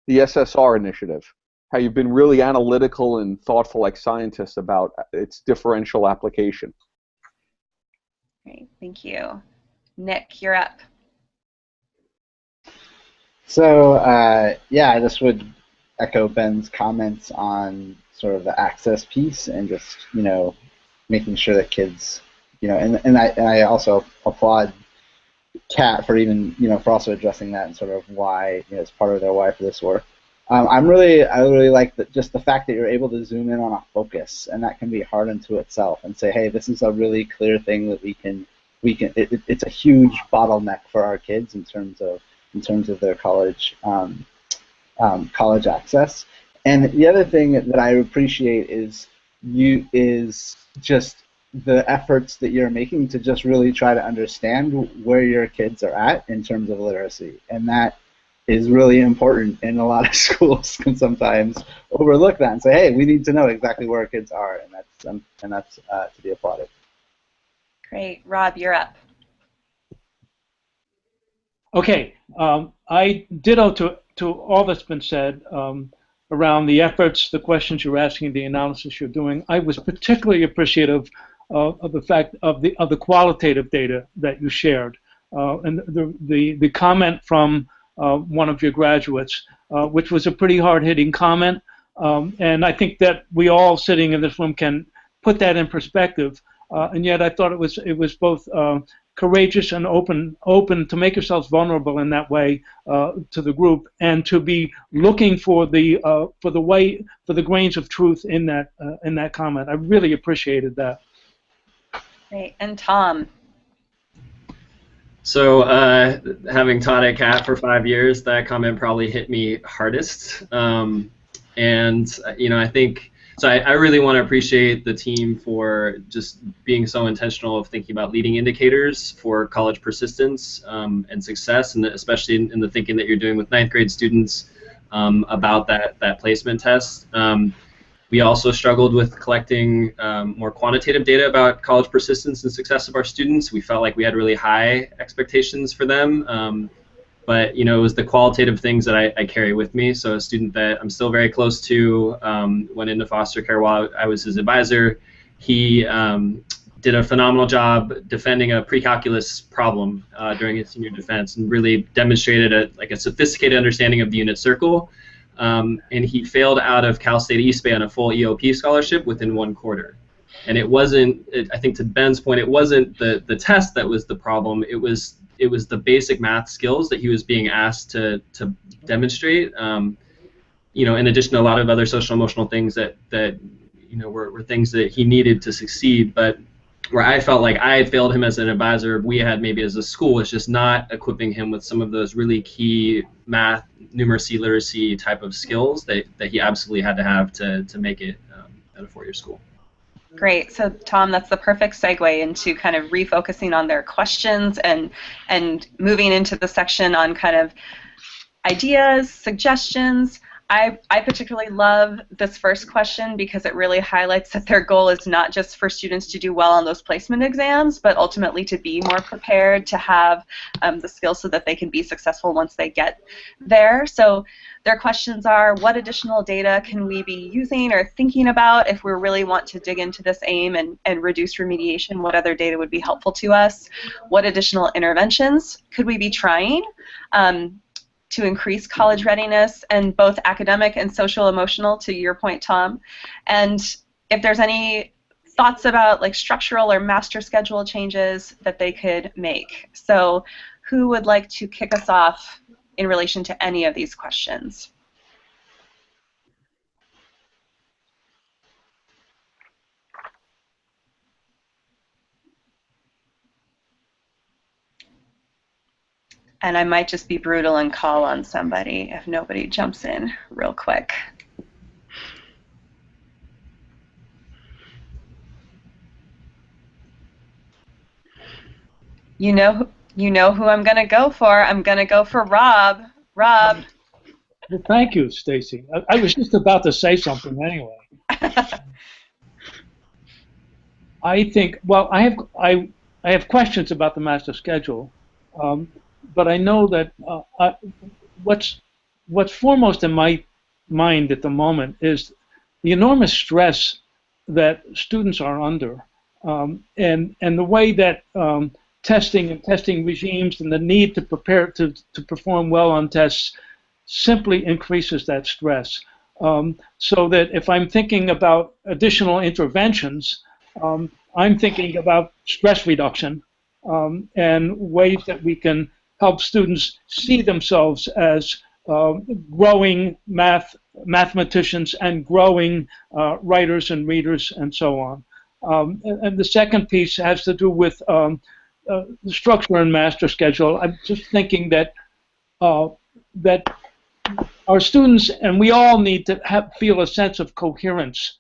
F: the SSR initiative, how you've been really analytical and thoughtful like scientists about its differential application.
A: Great, thank you. Nick, you're up.
G: So, yeah, I just would echo Ben's comments on sort of the access piece and just, making sure that kids, and I also applaud Kat for even, for also addressing that and sort of why, it's part of their why for this work. I really like just the fact that you're able to zoom in on a focus, and that can be hard unto itself, and say, hey, this is a really clear thing that it's a huge bottleneck for our kids in terms of their college access. And the other thing that I appreciate is just the efforts that you're making to just really try to understand where your kids are at in terms of literacy, and that is really important. And a lot of schools can sometimes overlook that and say, hey, we need to know exactly where our kids are, and that's to be applauded.
A: Great. Rob, you're up.
K: Okay. I ditto to all that's been said around the efforts, the questions you're asking, the analysis you're doing. I was particularly appreciative of the fact of the qualitative data that you shared, and the comment from one of your graduates, which was a pretty hard-hitting comment, and I think that we all sitting in this room can put that in perspective. And yet, I thought it was both courageous and open to make yourselves vulnerable in that way to the group, and to be looking for the grains of truth in that comment. I really appreciated that.
A: Great. And Tom.
H: So having taught at CAT for 5 years, that comment probably hit me hardest. And I think. So I really want to appreciate the team for just being so intentional of thinking about leading indicators for college persistence and success, and especially in the thinking that you're doing with 9th grade students about that placement test. We also struggled with collecting more quantitative data about college persistence and success of our students. We felt like we had really high expectations for them. But it was the qualitative things that I carry with me. So a student that I'm still very close to went into foster care while I was his advisor. He did a phenomenal job defending a pre-calculus problem during his senior defense, and really demonstrated a sophisticated understanding of the unit circle. And he failed out of Cal State East Bay on a full EOP scholarship within 1 quarter. And it wasn't, I think to Ben's point, it wasn't the test that was the problem. It was the basic math skills that he was being asked to demonstrate. In addition to a lot of other social emotional things that were things that he needed to succeed. But where I felt like I had failed him as an advisor, we had maybe as a school, was just not equipping him with some of those really key math, numeracy, literacy type of skills that he absolutely had to have to make it at a 4-year school.
A: Great. So, Tom, that's the perfect segue into kind of refocusing on their questions and moving into the section on kind of ideas, suggestions. I particularly love this first question because it really highlights that their goal is not just for students to do well on those placement exams, but ultimately to be more prepared, to have the skills so that they can be successful once they get there. So their questions are, what additional data can we be using or thinking about if we really want to dig into this aim and reduce remediation? What other data would be helpful to us? What additional interventions could we be trying to increase college readiness, and both academic and social emotional, to your point, Tom? And if there's any thoughts about like structural or master schedule changes that they could make. So who would like to kick us off in relation to any of these questions? And I might just be brutal and call on somebody if nobody jumps in real quick. You know who I'm going to go for. I'm going to go for Rob. Rob.
K: Well, thank you, Stacy. I was just about to say something anyway. I think, well, I have questions about the master schedule, but I know that what's foremost in my mind at the moment is the enormous stress that students are under, and the way that testing and testing regimes and the need to prepare to perform well on tests simply increases that stress. So that if I'm thinking about additional interventions, I'm thinking about stress reduction and ways that we can help students see themselves as growing mathematicians and growing writers and readers and so on. And the second piece has to do with the structure and master schedule. I'm just thinking that that our students and we all need to feel a sense of coherence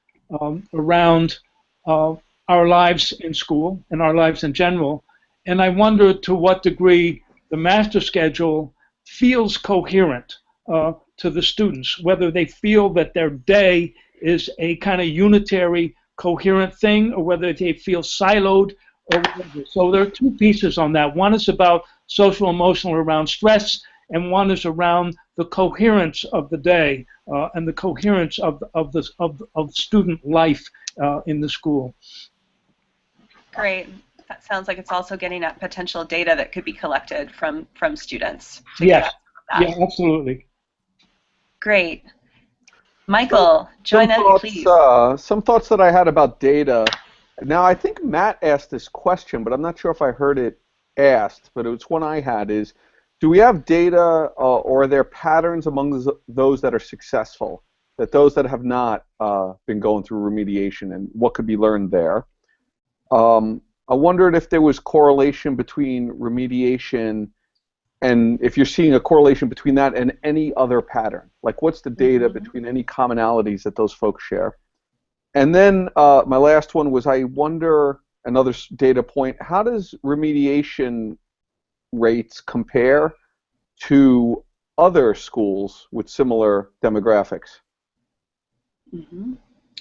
K: around our lives in school and our lives in general. And I wonder to what degree the master schedule feels coherent to the students, whether they feel that their day is a kind of unitary, coherent thing, or whether they feel siloed or whatever. So there are two pieces on that. One is about social emotional around stress, and one is around the coherence of the day and the coherence of student life in the school.
A: Great. That sounds like it's also getting at potential data that could be collected from students.
K: Yes. Yeah, absolutely.
A: Great. Michael, join in, please.
F: Some thoughts that I had about data. Now, I think Matt asked this question, but I'm not sure if I heard it asked, but it was one I had is, do we have data or are there patterns among those that are successful, that those that have not been going through remediation, and what could be learned there? I wondered if there was correlation between remediation and if you're seeing a correlation between that and any other pattern. Like, what's the data between any commonalities that those folks share? And then my last one was, I wonder, another data point, how does remediation rates compare to other schools with similar demographics?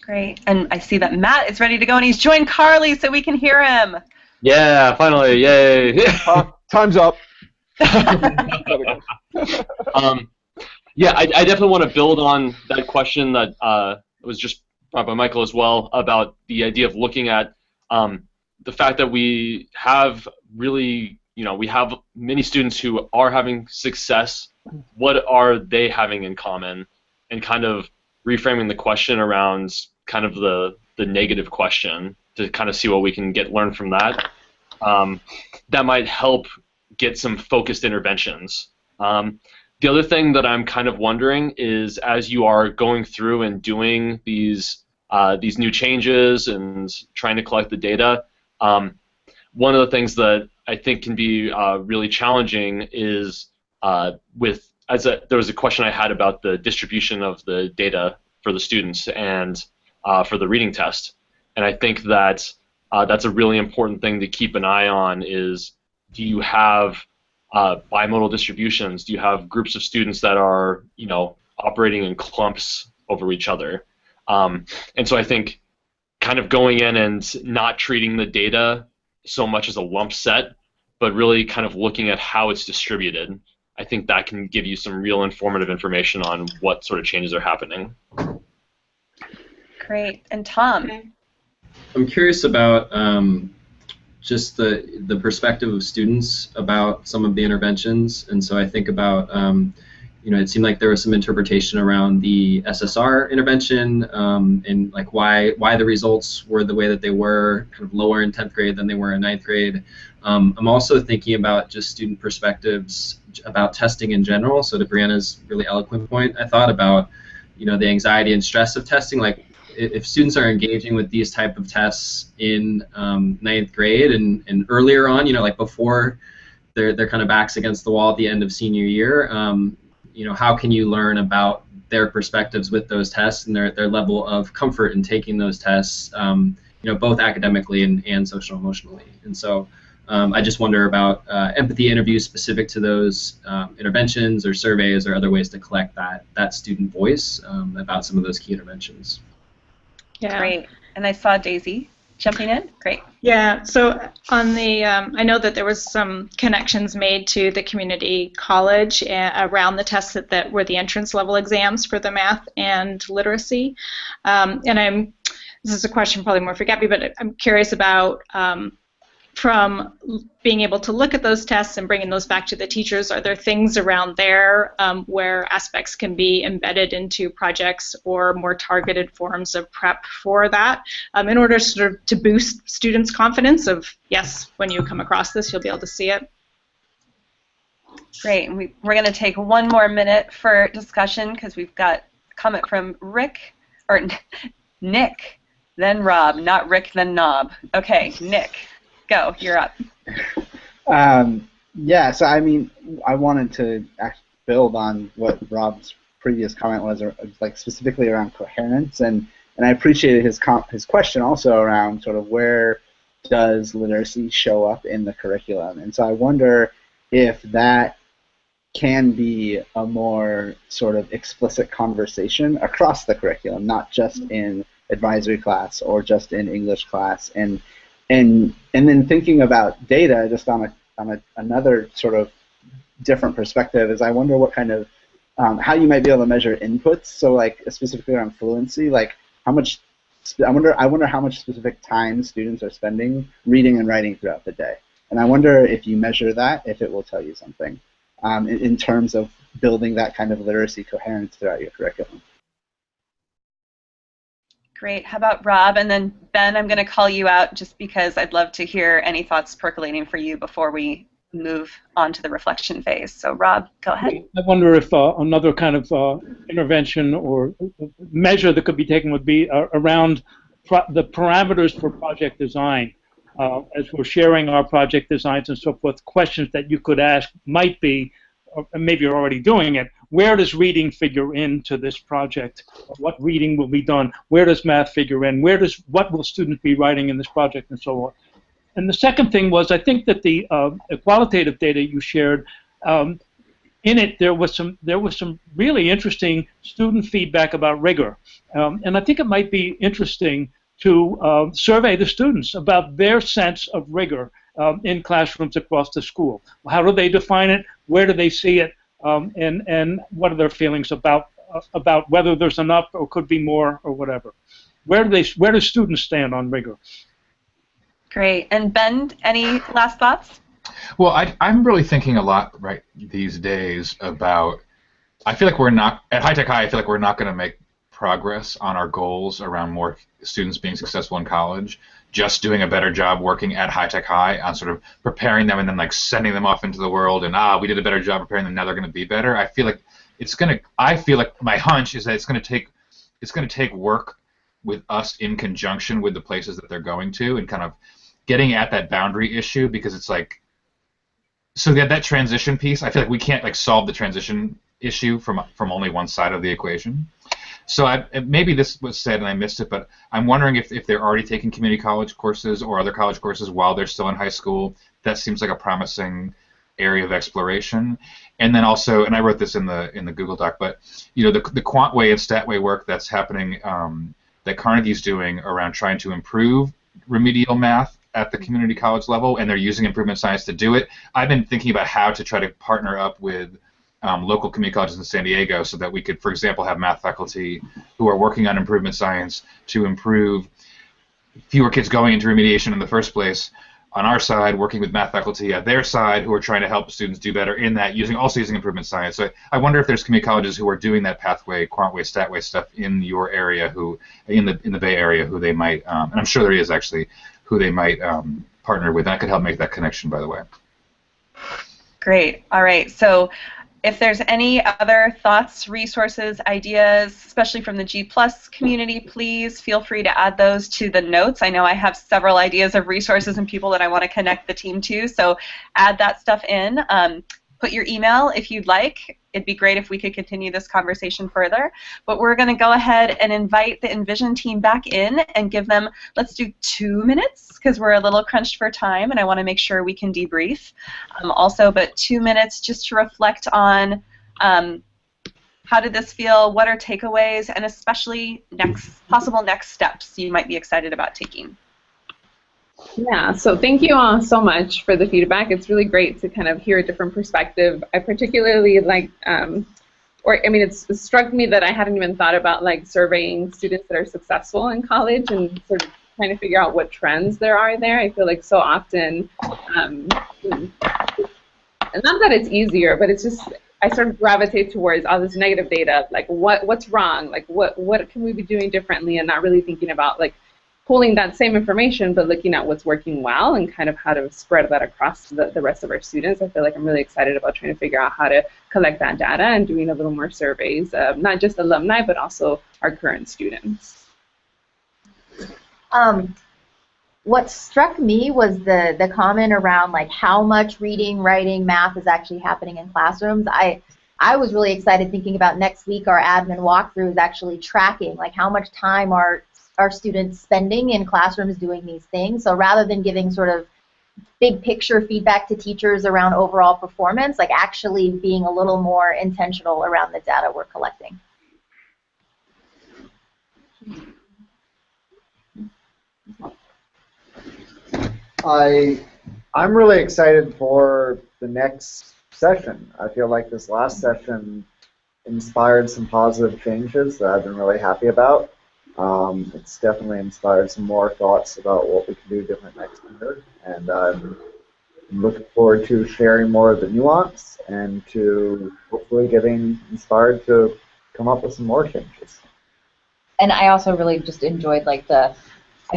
A: Great. And I see that Matt is ready to go, and he's joined Carly so we can hear him.
M: Yeah, finally, yay.
F: Time's up.
M: Yeah, I definitely want to build on that question that was just brought by Michael as well, about the idea of looking at the fact that we have really, we have many students who are having success. What are they having in common? And kind of reframing the question around kind of the negative question to kind of see what we can learn from that. That might help get some focused interventions. The other thing that I'm kind of wondering is, as you are going through and doing these new changes and trying to collect the data, one of the things that I think can be really challenging is there was a question I had about the distribution of the data for the students and for the reading test, and I think that that's a really important thing to keep an eye on. Is, do you have bimodal distributions? Do you have groups of students that are, operating in clumps over each other? And so I think kind of going in and not treating the data so much as a lump set, but really kind of looking at how it's distributed, I think that can give you some real informative information on what sort of changes are happening.
A: Great. And Tom?
H: I'm curious about just the perspective of students about some of the interventions, and so I think about it seemed like there was some interpretation around the SSR intervention and like why the results were the way that they were, kind of lower in 10th grade than they were in 9th grade. I'm also thinking about just student perspectives about testing in general. So to Brianna's really eloquent point, I thought about the anxiety and stress of testing. Like, if students are engaging with these type of tests in 9th grade and earlier on, like before their kind of backs against the wall at the end of senior year. How can you learn about their perspectives with those tests and their level of comfort in taking those tests, both academically and social emotionally. And so I just wonder about empathy interviews specific to those interventions or surveys or other ways to collect that student voice about some of those key interventions.
L: Yeah.
A: Great. And I saw Daisy jumping in. Great.
L: Yeah, so on the, I know that there was some connections made to the community college around the tests that were the entrance level exams for the math and literacy. And this is a question probably more for Gaby, but I'm curious about from being able to look at those tests and bringing those back to the teachers, are there things around there where aspects can be embedded into projects or more targeted forms of prep for that in order to boost students' confidence of, yes, when you come across this, you'll be able to see it?
A: Great. And we're going to take one more minute for discussion because we've got a comment from Nick, then Rob, not Rick, then Knob. Okay, Nick. Go, you're up.
G: Yeah, so I mean, I wanted to build on what Rob's previous comment was, like specifically around coherence, and I appreciated his question also around sort of where does literacy show up in the curriculum, and so I wonder if that can be a more sort of explicit conversation across the curriculum, not just in advisory class or just in English class, and then thinking about data just on another sort of different perspective is I wonder what kind of how you might be able to measure inputs. So like specifically around fluency, like how much I wonder how much specific time students are spending reading and writing throughout the day. And I wonder if you measure that, if it will tell you something in terms of building that kind of literacy coherence throughout your curriculum.
A: Great. How about Rob? And then Ben, I'm going to call you out just because I'd love to hear any thoughts percolating for you before we move on to the reflection phase. So Rob, go ahead.
K: I wonder if another kind of intervention or measure that could be taken would be around the parameters for project design. As we're sharing our project designs and so forth, questions that you could ask might be, or maybe you're already doing it, where does reading figure into this project? What reading will be done? Where does math figure in? What will students be writing in this project, and so on? And the second thing was, I think that the qualitative data you shared, in it there was some really interesting student feedback about rigor, and I think it might be interesting to survey the students about their sense of rigor in classrooms across the school. How do they define it? Where do they see it? And what are their feelings about whether there's enough or could be more or whatever? Where do students stand on rigor?
A: Great. And Ben, any last thoughts?
B: Well, I'm really thinking a lot right these days about, I feel like we're not, at High Tech High, I feel like we're not going to make progress on our goals around more students being successful in college, just doing a better job working at High Tech High on sort of preparing them and then like sending them off into the world and we did a better job preparing them, now they're going to be better. I feel like my hunch is that it's going to take work with us in conjunction with the places that they're going to and kind of getting at that boundary issue, because it's like, so that transition piece, I feel like we can't like solve the transition issue from only one side of the equation. So maybe this was said and I missed it, but I'm wondering if they're already taking community college courses or other college courses while they're still in high school. That seems like a promising area of exploration. And then also, and I wrote this in the Google Doc, but the quantway and statway work that's happening that Carnegie's doing around trying to improve remedial math at the community college level, and they're using improvement science to do it. I've been thinking about how to try to partner up with local community colleges in San Diego so that we could, for example, have math faculty who are working on improvement science to improve fewer kids going into remediation in the first place on our side, working with math faculty at their side who are trying to help students do better in that, also using improvement science. So I wonder if there's community colleges who are doing that pathway, quantway, statway stuff in your area, in the Bay Area, who they might, and I'm sure there is actually, who they might partner with. And I could help make that connection, by the way.
A: Great. All right. So If there's any other thoughts, resources, ideas, especially from the G+ community, please feel free to add those to the notes. I know I have several ideas of resources and people that I want to connect the team to, so add that stuff in. Put your email if you'd like. It'd be great if we could continue this conversation further. But we're going to go ahead and invite the Envision team back in and give them, let's do 2 minutes, because we're a little crunched for time, and I want to make sure we can debrief also, but 2 minutes just to reflect on how did this feel, what are takeaways, and especially possible next steps you might be excited about taking.
D: Yeah, so thank you all so much for the feedback. It's really great to kind of hear a different perspective. I particularly like, it struck me that I hadn't even thought about like surveying students that are successful in college and sort of trying to figure out what trends there are there. I feel like so often, and not that it's easier, but it's just, I sort of gravitate towards all this negative data, like what's wrong, like what can we be doing differently, and not really thinking about like pulling that same information, but looking at what's working well and kind of how to spread that across the rest of our students. I feel like I'm really excited about trying to figure out how to collect that data and doing a little more surveys, not just alumni, but also our current students.
E: What struck me was the comment around like how much reading, writing, math is actually happening in classrooms. I was really excited thinking about next week our admin walkthrough is actually tracking like how much time are students spending in classrooms doing these things. So rather than giving sort of big picture feedback to teachers around overall performance, like actually being a little more intentional around the data we're collecting.
J: I'm really excited for the next session. I feel like this last session inspired some positive changes that I've been really happy about. It's definitely inspired some more thoughts about what we can do different next year, and I'm looking forward to sharing more of the nuance and to hopefully getting inspired to come up with some more changes.
I: And I also really just enjoyed like I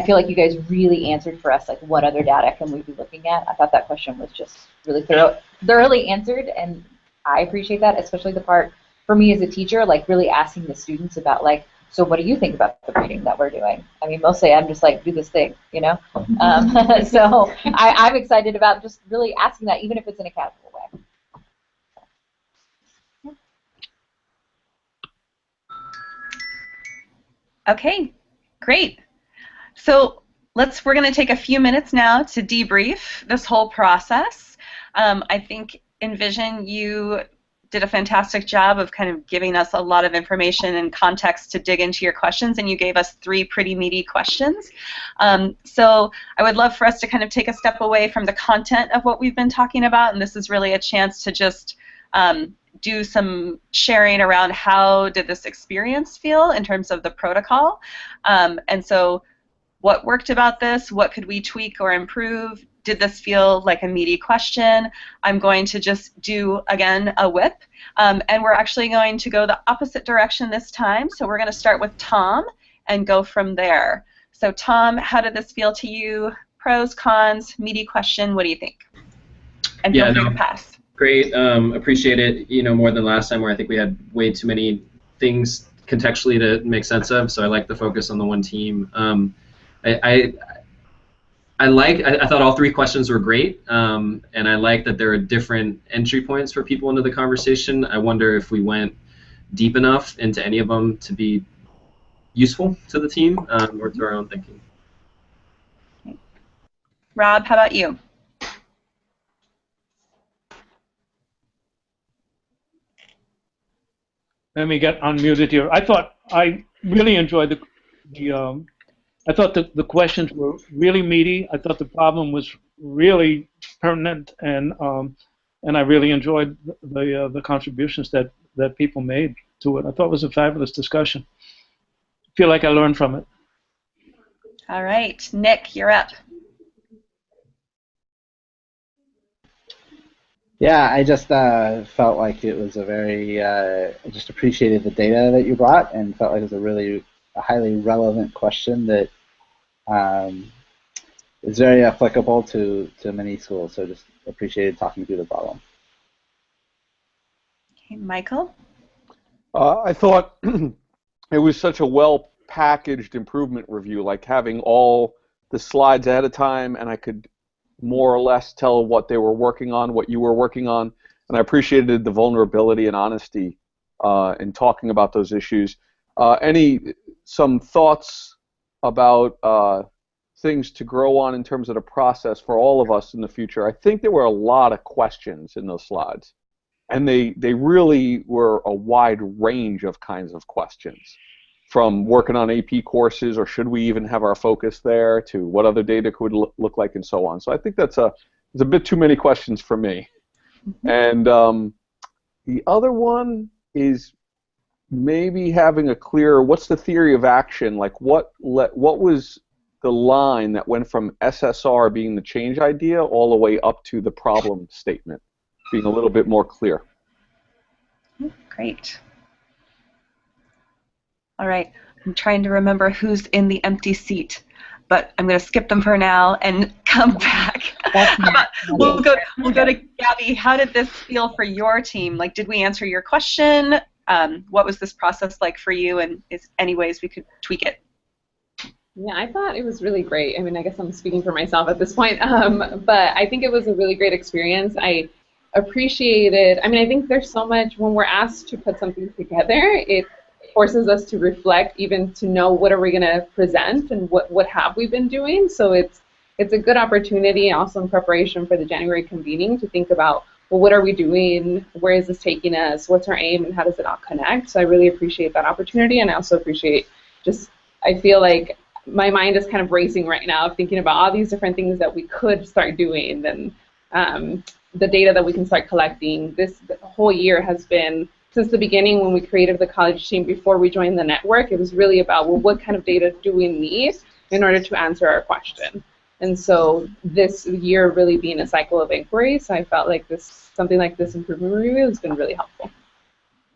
I: feel like you guys really answered for us like what other data can we be looking at. I thought that question was just really thoroughly answered, and I appreciate that, especially the part for me as a teacher, like really asking the students about like, so what do you think about the reading that we're doing? I mean, mostly I'm just like, do this thing, you know? So I'm excited about just really asking that, even if it's in a casual way.
A: Okay, great. So we're going to take a few minutes now to debrief this whole process. I think Envision, you did a fantastic job of kind of giving us a lot of information and context to dig into your questions, and you gave us 3 pretty meaty questions. So I would love for us to kind of take a step away from the content of what we've been talking about, and this is really a chance to just do some sharing around how did this experience feel in terms of the protocol. And so what worked about this? What could we tweak or improve? Did this feel like a meaty question? I'm going to just do, again, a whip. And we're actually going to go the opposite direction this time. So we're going to start with Tom and go from there. So Tom, how did this feel to you? Pros, cons, meaty question, what do you think? And feel free to pass.
H: Great, appreciate it, more than last time where I think we had way too many things contextually to make sense of, so I like the focus on the one team. I thought all 3 questions were great, and I like that there are different entry points for people into the conversation. I wonder if we went deep enough into any of them to be useful to the team or to our own thinking.
A: Rob, how about you?
K: Let me get unmuted here. I really enjoyed I thought the questions were really meaty. I thought the problem was really pertinent, and I really enjoyed the contributions that people made to it. I thought it was a fabulous discussion. I feel like I learned from it.
A: All right, Nick, you're up.
G: Yeah, I just felt like it was a very, I just appreciated the data that you brought and felt like it was a highly relevant question that is very applicable to many schools. So just appreciated talking through the problem.
A: Okay, Michael?
F: I thought it was such a well-packaged improvement review, like having all the slides ahead of time, and I could more or less tell what they were working on, what you were working on, and I appreciated the vulnerability and honesty in talking about those issues. Some thoughts about things to grow on in terms of the process for all of us in the future? I think there were a lot of questions in those slides, and they really were a wide range of kinds of questions, from working on AP courses, or should we even have our focus there, to what other data could look like, and so on. So I think it's a bit too many questions for me. And the other one is maybe having a clearer, what's the theory of action? Like what was the line that went from SSR being the change idea all the way up to the problem statement, being a little bit more clear.
A: Great. All right, I'm trying to remember who's in the empty seat, but I'm going to skip them for now and come back. We'll go to Gaby. How did this feel for your team? Like, did we answer your question? What was this process like for you, and is any ways we could tweak it?
D: Yeah, I thought it was really great. I mean, I guess I'm speaking for myself at this point, but I think it was a really great experience. I appreciated, I mean, I think there's so much, when we're asked to put something together, it forces us to reflect, even to know what are we going to present and what have we been doing. So it's a good opportunity, also in preparation for the January convening, to think about, well, what are we doing, where is this taking us, what's our aim, and how does it all connect? So I really appreciate that opportunity, and I also appreciate I feel like my mind is kind of racing right now, thinking about all these different things that we could start doing, and the data that we can start collecting. The whole year has been, since the beginning when we created the college team before we joined the network, it was really about, well, what kind of data do we need in order to answer our question? And so this year really being a cycle of inquiry, so I felt like something like this improvement review has been really helpful.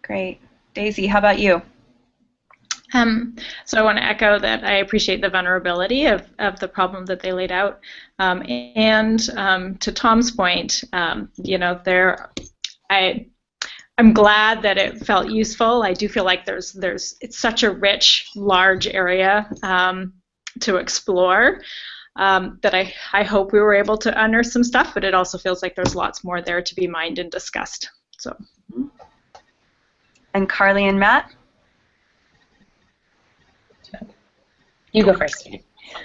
A: Great. Daisy, how about you?
L: So I want to echo that I appreciate the vulnerability of the problem that they laid out. And to Tom's point, you know, I'm glad that it felt useful. I do feel like it's such a rich, large area to explore that I hope we were able to unearth some stuff, but it also feels like there's lots more there to be mined and discussed. So.
A: And Carly and Matt?
C: You go first.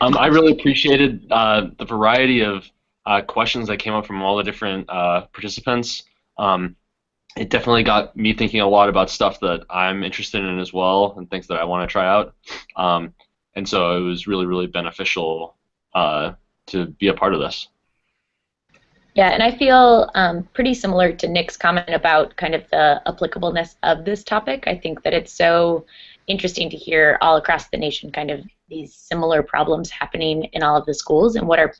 M: I really appreciated the variety of questions that came up from all the different participants. It definitely got me thinking a lot about stuff that I'm interested in as well, and things that I want to try out. And so it was really, really beneficial to be a part of this.
C: Yeah, and I feel pretty similar to Nick's comment about kind of the applicableness of this topic. I think that it's so interesting to hear all across the nation kind of these similar problems happening in all of the schools, and what are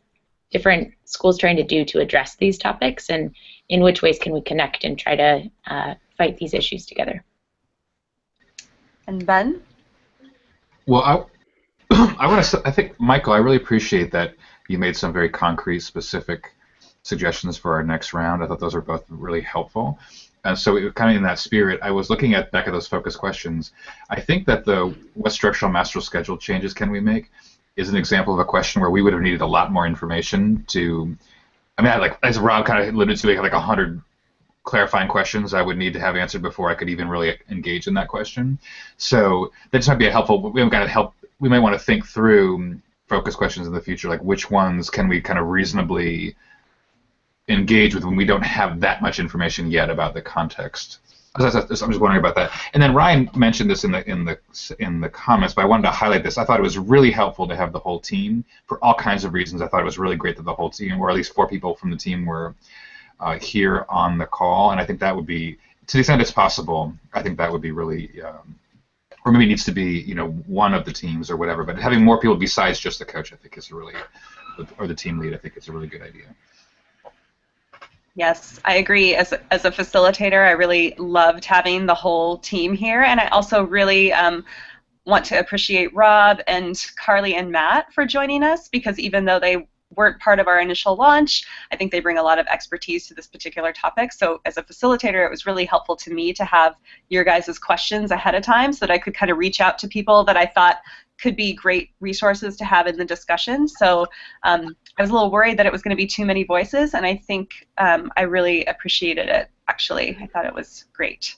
C: different schools trying to do to address these topics, and in which ways can we connect and try to fight these issues together.
A: And Ben?
B: Well, I think, Michael, I really appreciate that you made some very concrete, specific suggestions for our next round. I thought those were both really helpful. And so kind of in that spirit, I was looking back at those focus questions. I think that what structural master schedule changes can we make is an example of a question where we would have needed a lot more information to, I mean, as Rob kind of alluded to, we had like 100 clarifying questions I would need to have answered before I could even really engage in that question. So that just might be we might want to think through focus questions in the future, like which ones can we kind of reasonably engage with when we don't have that much information yet about the context. I'm just wondering about that. And then Ryan mentioned this in the comments, but I wanted to highlight this. I thought it was really helpful to have the whole team for all kinds of reasons. I thought it was really great that the whole team, or at least 4 people from the team, were here on the call. And I think that would be, to the extent it's possible, I think that would be really, or maybe it needs to be, you know, one of the teams or whatever. But having more people besides just the coach, I think is or the team lead, I think it's a really good idea.
A: Yes, I agree. As a facilitator, I really loved having the whole team here, and I also really want to appreciate Rob and Carly and Matt for joining us, because even though they weren't part of our initial launch. I think they bring a lot of expertise to this particular topic. So as a facilitator, it was really helpful to me to have your guys' questions ahead of time so that I could kind of reach out to people that I thought could be great resources to have in the discussion. So I was a little worried that it was going to be too many voices, and I think I really appreciated it, actually. I thought it was great.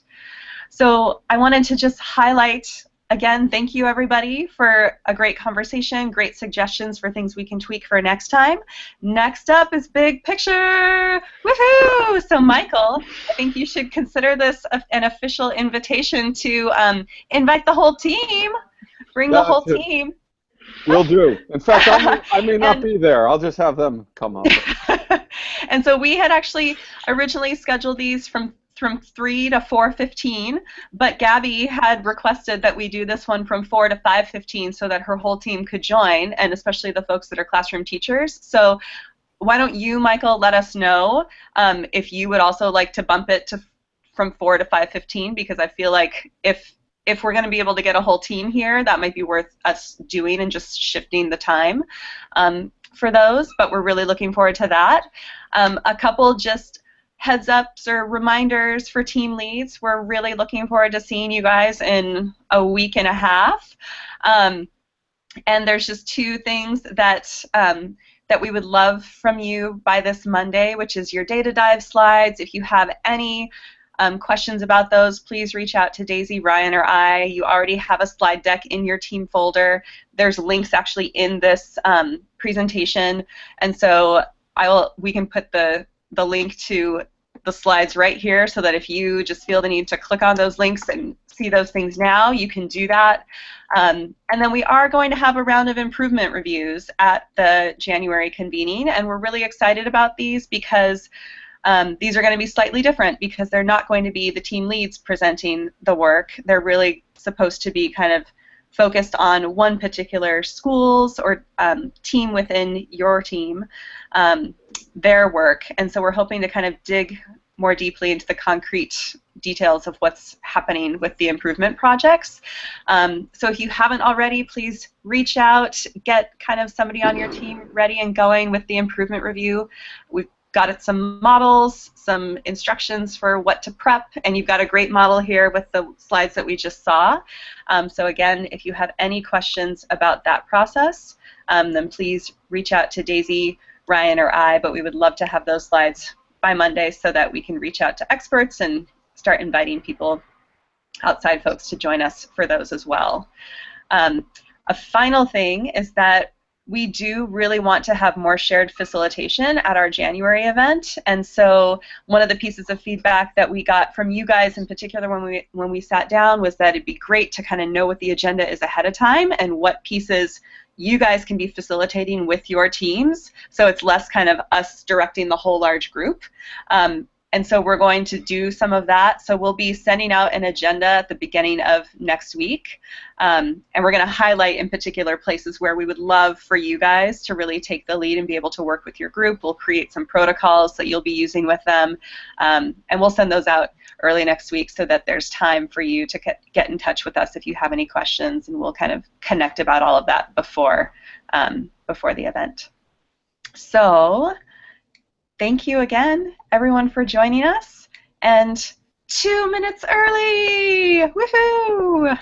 A: So I wanted to just highlight, again, thank you everybody for a great conversation, great suggestions for things we can tweak for next time. Next up is big picture. Woohoo! So Michael, I think you should consider this an official invitation to invite the whole team. Bring the whole team.
F: Will do. In fact, I may not be there. I'll just have them come up.
A: And so we had actually originally scheduled these from 3 to 4:15, but Gaby had requested that we do this one from 4 to 5:15 so that her whole team could join, and especially the folks that are classroom teachers. So why don't you, Michael, let us know if you would also like to bump it to from 4 to 5:15, because I feel like if we're going to be able to get a whole team here, that might be worth us doing and just shifting the time for those, but we're really looking forward to that. A couple just heads ups or reminders for team leads. We're really looking forward to seeing you guys in a week and a half. And there's just two things that that we would love from you by this Monday, which is your data dive slides. If you have any questions about those, please reach out to Daisy, Ryan, or I. You already have a slide deck in your team folder. There's links actually in this presentation, and so we can put the link to the slides right here so that if you just feel the need to click on those links and see those things now, you can do that. And then we are going to have a round of improvement reviews at the January convening, and we're really excited about these because these are going to be slightly different because they're not going to be the team leads presenting the work. They're really supposed to be kind of focused on one particular school's or team within your team, their work. And so we're hoping to kind of dig more deeply into the concrete details of what's happening with the improvement projects. So if you haven't already, please reach out, get kind of somebody on your team ready and going with the improvement review. We've got some models, some instructions for what to prep, and you've got a great model here with the slides that we just saw. So again, if you have any questions about that process, then please reach out to Daisy, Ryan, or I, but we would love to have those slides by Monday so that we can reach out to experts and start inviting people, outside folks, to join us for those as well. A final thing is that we do really want to have more shared facilitation at our January event, and so one of the pieces of feedback that we got from you guys in particular when we sat down was that it'd be great to kind of know what the agenda is ahead of time and what pieces you guys can be facilitating with your teams, so it's less kind of us directing the whole large group. And so we're going to do some of that. So we'll be sending out an agenda at the beginning of next week. And we're going to highlight in particular places where we would love for you guys to really take the lead and be able to work with your group. We'll create some protocols that you'll be using with them. And we'll send those out early next week so that there's time for you to get in touch with us if you have any questions. And we'll kind of connect about all of that before the event. So thank you again, everyone, for joining us. And 2 minutes early! Woohoo!